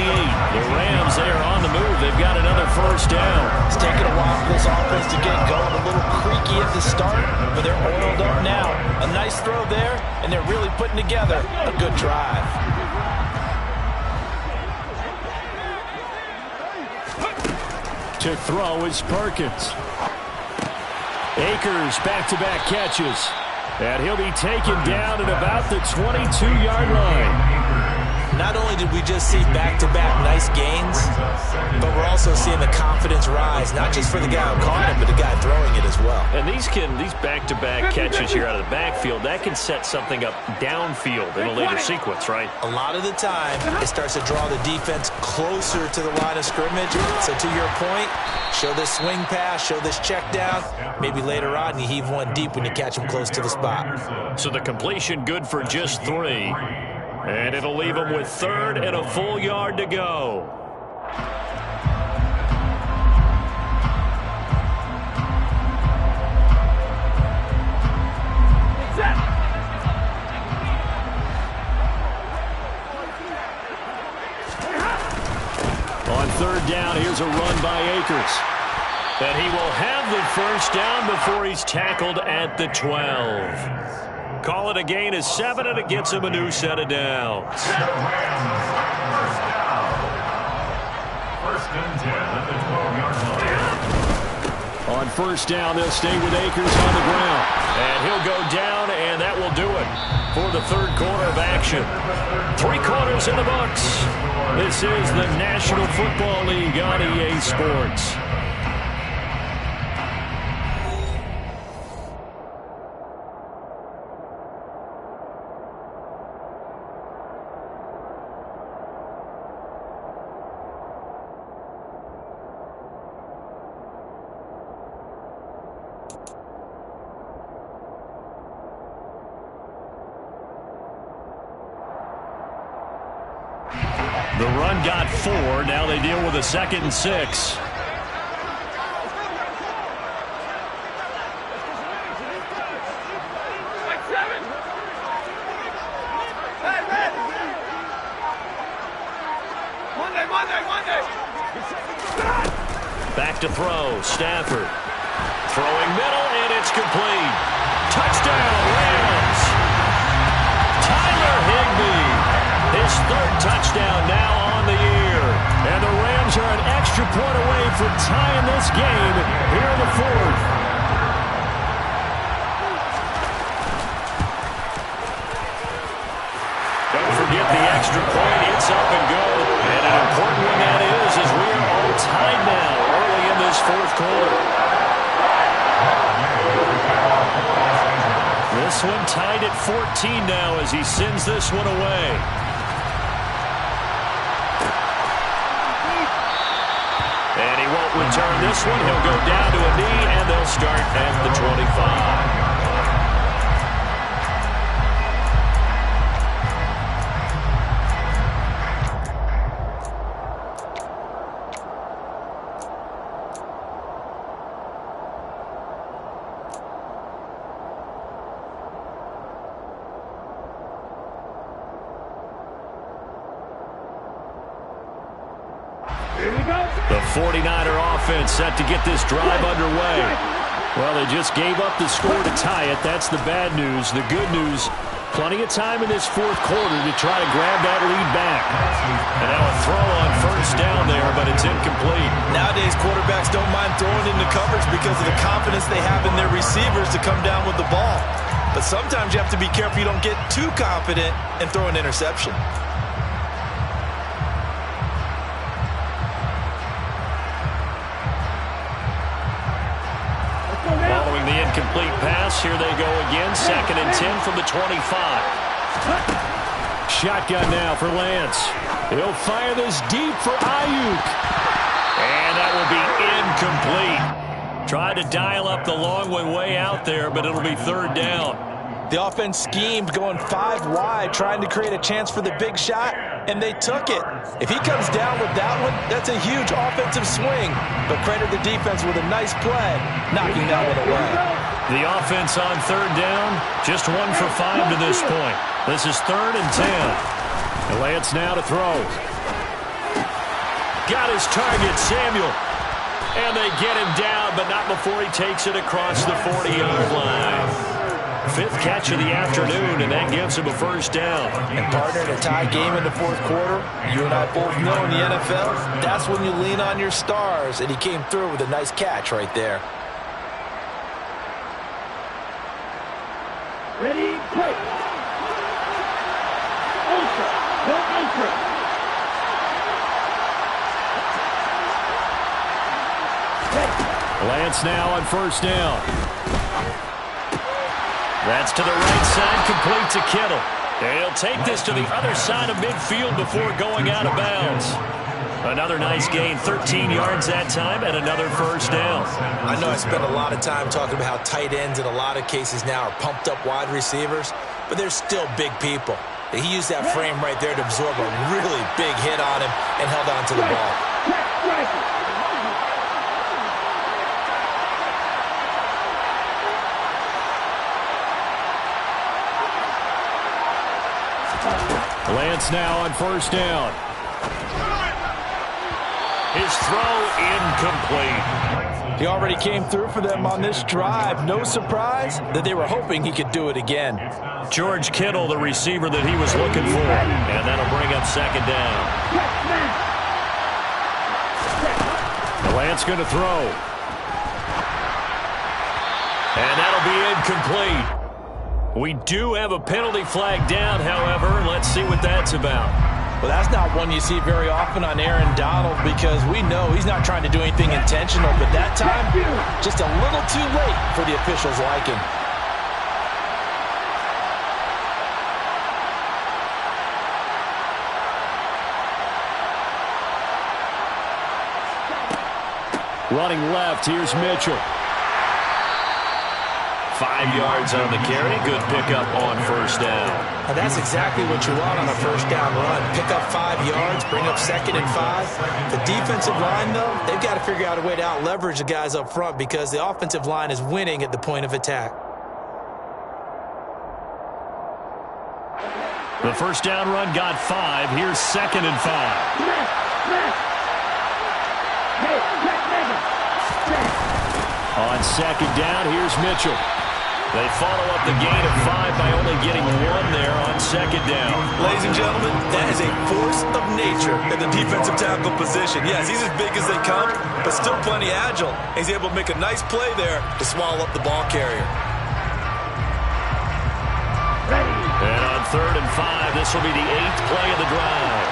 The Rams, they are on the move. They've got another first down. It's taken a while for this offense to get going. A little creaky at the start, but they're oiled up now. A nice throw there, and they're really putting together a good drive. To throw is Perkins. Akers back-to-back catches. And he'll be taken down at about the 22-yard line. Not only did we just see back-to-back nice gains, but we're also seeing the confidence rise, not just for the guy who caught it, but the guy throwing it as well. And these back-to-back catches here out of the backfield, that can set something up downfield in a later sequence, right? A lot of the time, it starts to draw the defense closer to the line of scrimmage. So to your point, show this swing pass, show this check down. Maybe later on you heave one deep when you catch him close to the spot. So the completion good for just 3. And it'll leave him with 3rd and a full yard to go. On 3rd down, here's a run by Akers. And he will have the first down before he's tackled at the 12. Call it a gain of 7, and it gets him a new set of downs. The Rams, first down. 1st and 10 at the 12-yard line. On 1st down, they'll stay with Akers on the ground. And he'll go down, and that will do it for the 3rd quarter of action. 3 quarters in the books. This is the National Football League on EA Sports. The run got 4. Now they deal with a 2nd and 6. Back to throw. Stafford. Throwing middle, and it's complete. Touchdown, Rams. Tyler Higbee. His 3rd touchdown now on the year. And the Rams are an extra point away from tying this game here in the 4th. Don't forget the extra point. It's up and go. And an important one that is, as we are all tied now early in this 4th quarter. This one tied at 14 now as he sends this one away. And he won't return this one. He'll go down to a knee, and they'll start at the 25. The 49er offense set to get this drive underway. Well, they just gave up the score to tie it. That's the bad news. The good news, plenty of time in this 4th quarter to try to grab that lead back. And now a throw on 1st down there, but it's incomplete. Nowadays, quarterbacks don't mind throwing into coverage because of the confidence they have in their receivers to come down with the ball. But sometimes you have to be careful you don't get too confident and throw an interception. Throwing the incomplete pass. Here they go again. 2nd and 10 from the 25. Shotgun now for Lance. He'll fire this deep for Ayuk. And that will be incomplete. Tried to dial up the long way out there, but it'll be 3rd down. The offense schemed going 5 wide, trying to create a chance for the big shot, and they took it. If he comes down with that one, that's a huge offensive swing. But credit the defense with a nice play, knocking that one away. The offense on 3rd down, just 1 for 5 to this point. This is 3rd and 10. And Lance now to throw. Got his target, Samuel. And they get him down, but not before he takes it across the 40-yard line. 5th catch of the afternoon, and that gives him a 1st down. And partner, in a tie game in the 4th quarter, you and I both know in the NFL, that's when you lean on your stars, and he came through with a nice catch right there. Ready, play. Ultra, go ultra. Lance now on 1st down. That's to the right side, complete to Kittle. They'll take this to the other side of midfield before going out of bounds. Another nice gain, 13 yards that time, and another 1st down. I know I spent a lot of time talking about how tight ends in a lot of cases now are pumped up wide receivers, but they're still big people. He used that frame right there to absorb a really big hit on him and held on to the ball. Lance now on 1st down. His throw incomplete. He already came through for them on this drive. No surprise that they were hoping he could do it again. George Kittle, the receiver that he was looking for. And that'll bring up 2nd down. Lance going to throw. And that'll be incomplete. We do have a penalty flag down, however. Let's see what that's about. Well, that's not one you see very often on Aaron Donald because we know he's not trying to do anything intentional, but that time, just a little too late for the officials' liking. Running left, here's Mitchell. 5 yards on the carry. Good pickup on 1st down. Now that's exactly what you want on a 1st down run. Pick up 5 yards, bring up 2nd and 5. The defensive line, though, they've got to figure out a way to out-leverage the guys up front because the offensive line is winning at the point of attack. The 1st down run got 5. Here's 2nd and 5. On 2nd down, here's Mitchell. They follow up the gain of 5 by only getting 1 there on 2nd down. Ladies and gentlemen, that is a force of nature in the defensive tackle position. Yes, he's as big as they come, but still plenty agile. He's able to make a nice play there to swallow up the ball carrier. And on 3rd and 5, this will be the 8th play of the drive.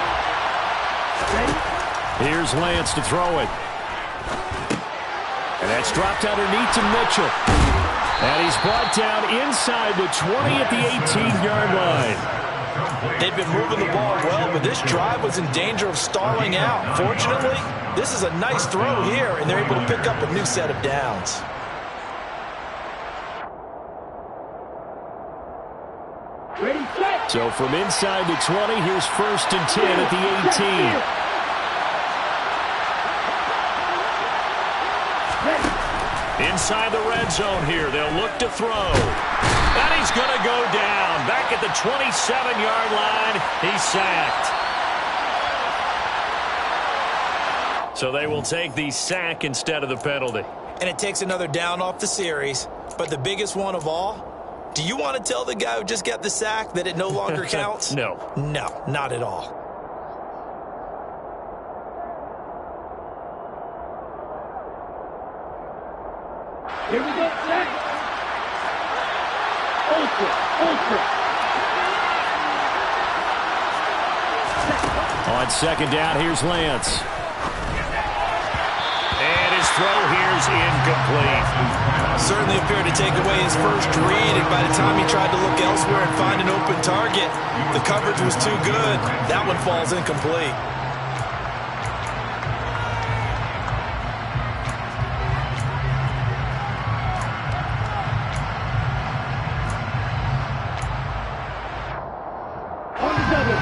Here's Lance to throw it. And that's dropped underneath to Mitchell. And he's brought down inside the 20 at the 18-yard line. They've been moving the ball well, but this drive was in danger of stalling out. Fortunately, this is a nice throw here, and they're able to pick up a new set of downs. So from inside the 20, here's 1st and 10 at the 18. Inside the red zone here, they'll look to throw. And he's going to go down. Back at the 27-yard line, he's sacked. So they will take the sack instead of the penalty. And it takes another down off the series. But the biggest one of all, do you want to tell the guy who just got the sack that it no longer counts? No. No, not at all. Here we go, sack. Ultra. On 2nd down, here's Lance. And his throw here is incomplete. Certainly appeared to take away his first read, and by the time he tried to look elsewhere and find an open target, the coverage was too good. That one falls incomplete.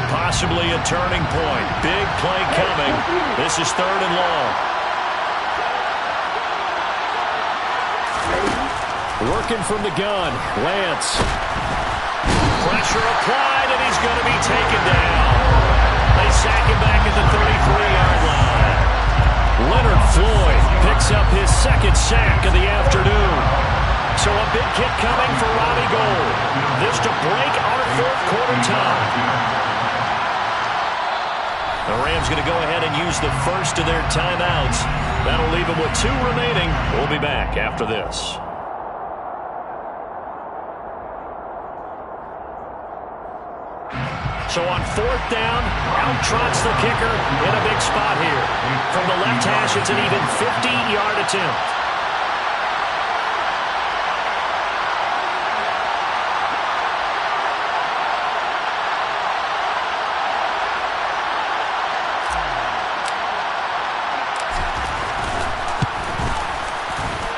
Possibly a turning point. Big play coming. This is 3rd and long. Working from the gun. Lance. Pressure applied, and he's going to be taken down. They sack him back at the 33-yard line. Leonard Floyd picks up his 2nd sack of the afternoon. So a big kick coming for Robbie Gould. This to break our 4th quarter tie. The Rams going to go ahead and use the first of their timeouts. That'll leave them with 2 remaining. We'll be back after this. So on 4th down, out trots the kicker in a big spot here. From the left hash, it's an even 50-yard attempt.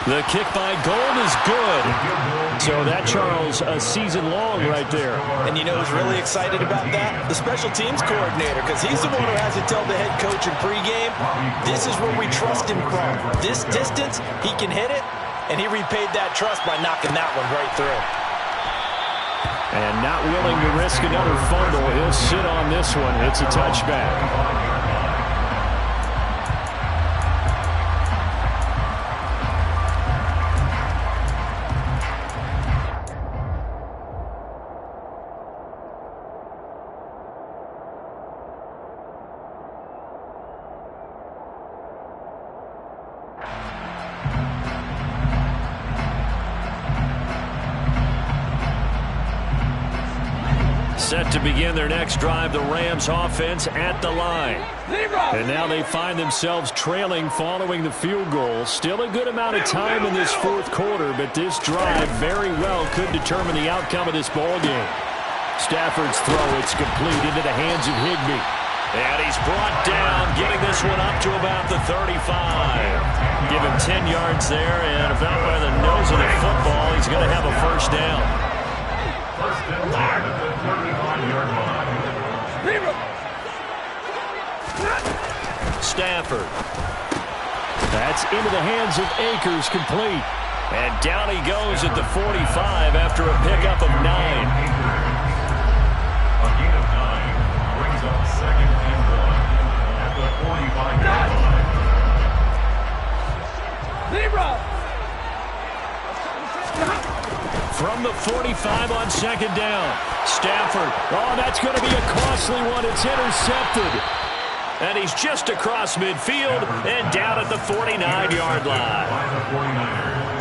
The kick by Gould is good. So that, Charles, a season long right there. And you know who's really excited about that? The special teams coordinator, because he's the one who has to tell the head coach in pregame, this is where we trust him from. This distance, he can hit it, and he repaid that trust by knocking that one right through. And not willing to risk another fumble, he'll sit on this one. It's a touchback. Set to begin their next drive, the Rams offense at the line. And now they find themselves trailing following the field goal. Still a good amount of time in this 4th quarter, but this drive very well could determine the outcome of this ball game. Stafford's throw, it's complete into the hands of Higbee. And he's brought down, getting this one up to about the 35. Give him 10 yards there, and about by the nose of the football, he's going to have a first down. First and 10 at the 35-yard line. Stafford. That's into the hands of Akers, complete. And down he goes at the 45 after a pickup of 9. A gain of 9 brings up 2nd and 1 at the 45-yard line. From the 45 on 2nd down. Stafford. Oh, that's going to be a costly one. It's intercepted. And he's just across midfield and down at the 49-yard line.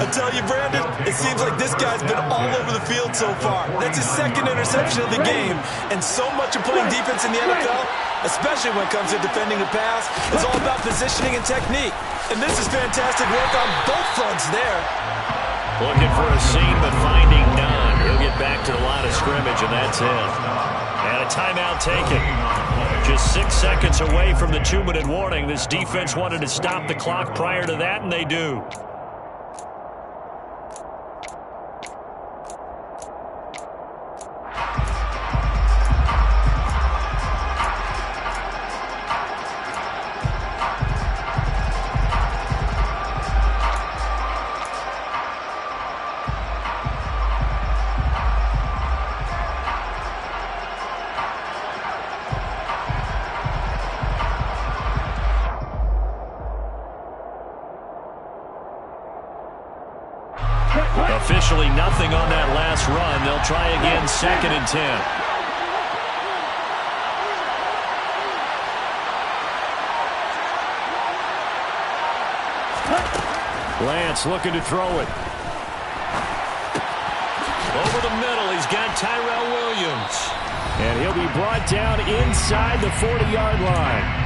I tell you, Brandon, it seems like this guy's been all over the field so far. That's his 2nd interception of the game. And so much of playing defense in the NFL, especially when it comes to defending the pass, is all about positioning and technique. And this is fantastic work on both fronts there. Looking for a seam, but finding none. He'll get back to the line of scrimmage, and that's it. And a timeout taken. Just 6 seconds away from the 2-minute warning. This defense wanted to stop the clock prior to that, and they do. Officially nothing on that last run. They'll try again, 2nd and 10. Lance looking to throw it. Over the middle, he's got Tyrell Williams. And he'll be brought down inside the 40-yard line.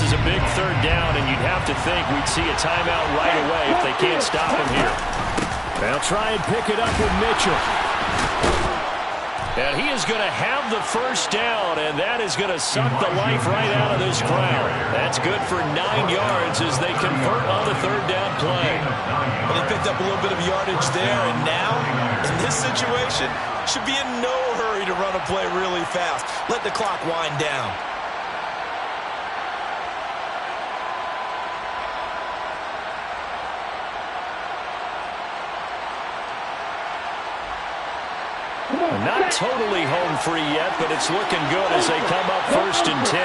This is a big third down, and you'd have to think we'd see a timeout right away if they can't stop him here. They'll try and pick it up with Mitchell. And he is going to have the first down, and that is going to suck the life right out of this crowd. That's good for 9 yards as they convert on the third down play. Well, they picked up a little bit of yardage there, and now, in this situation, should be in no hurry to run a play really fast. Let the clock wind down. Not totally home free yet, but it's looking good as they come up 1st and 10.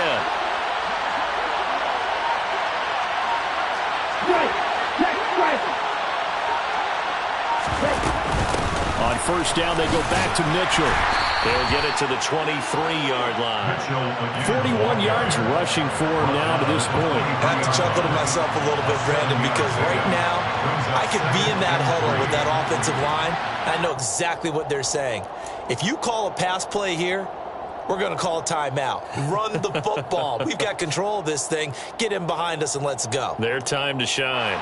On 1st down, they go back to Mitchell. They'll get it to the 23-yard line. 41 yards rushing for him now to this point. I have to chuckle to myself a little bit, Brandon, because right now I could be in that huddle with that offensive line. I know exactly what they're saying. If you call a pass play here, we're going to call a timeout. Run the football. We've got control of this thing. Get him behind us and let's go. Their time to shine.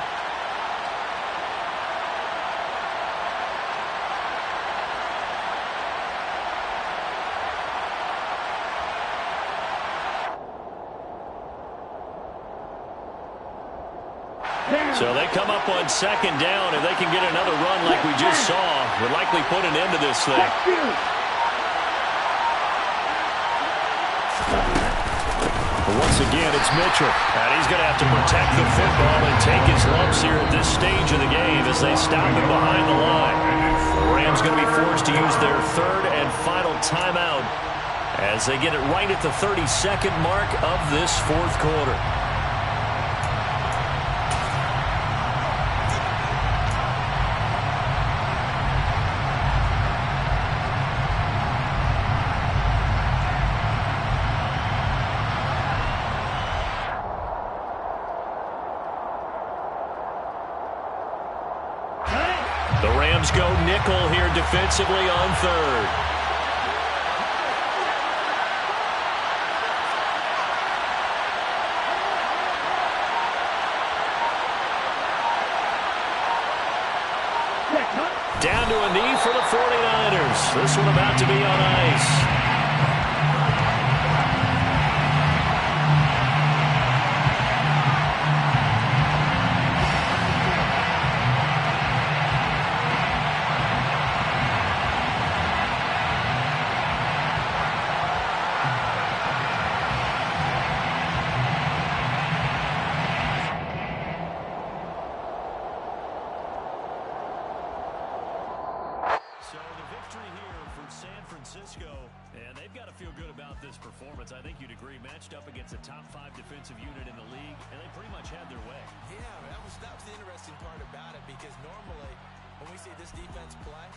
So they come up on 2nd down. If they can get another run like we just saw, would likely put an end to this thing. But once again, it's Mitchell. And he's going to have to protect the football and take his lumps here at this stage of the game as they stop him behind the line. The Rams going to be forced to use their 3rd and final timeout as they get it right at the 32nd mark of this 4th quarter. The Rams go nickel here defensively on 3rd. Down to a knee for the 49ers. This one about to be on ice. So the victory here for San Francisco, and they've got to feel good about this performance. I think you'd agree, matched up against a top 5 defensive unit in the league, and they pretty much had their way. Yeah, that was the interesting part about it, because normally when we see this defense play,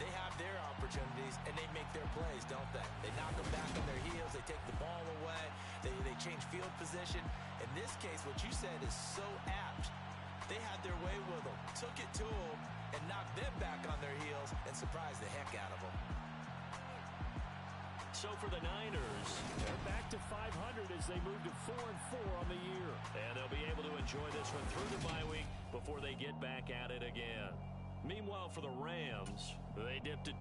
they have their opportunities and they make their plays, don't they? They knock them back on their heels, they take the ball away, they change field position. In this case, what you said is so apt. They had their way with them, took it to them, and knocked them back on their heels and surprised the heck out of them. So for the Niners, they're back to 500 as they move to 4-4 on the year. And they'll be able to enjoy this one through the bye week before they get back at it again. Meanwhile, for the Rams, they dipped it.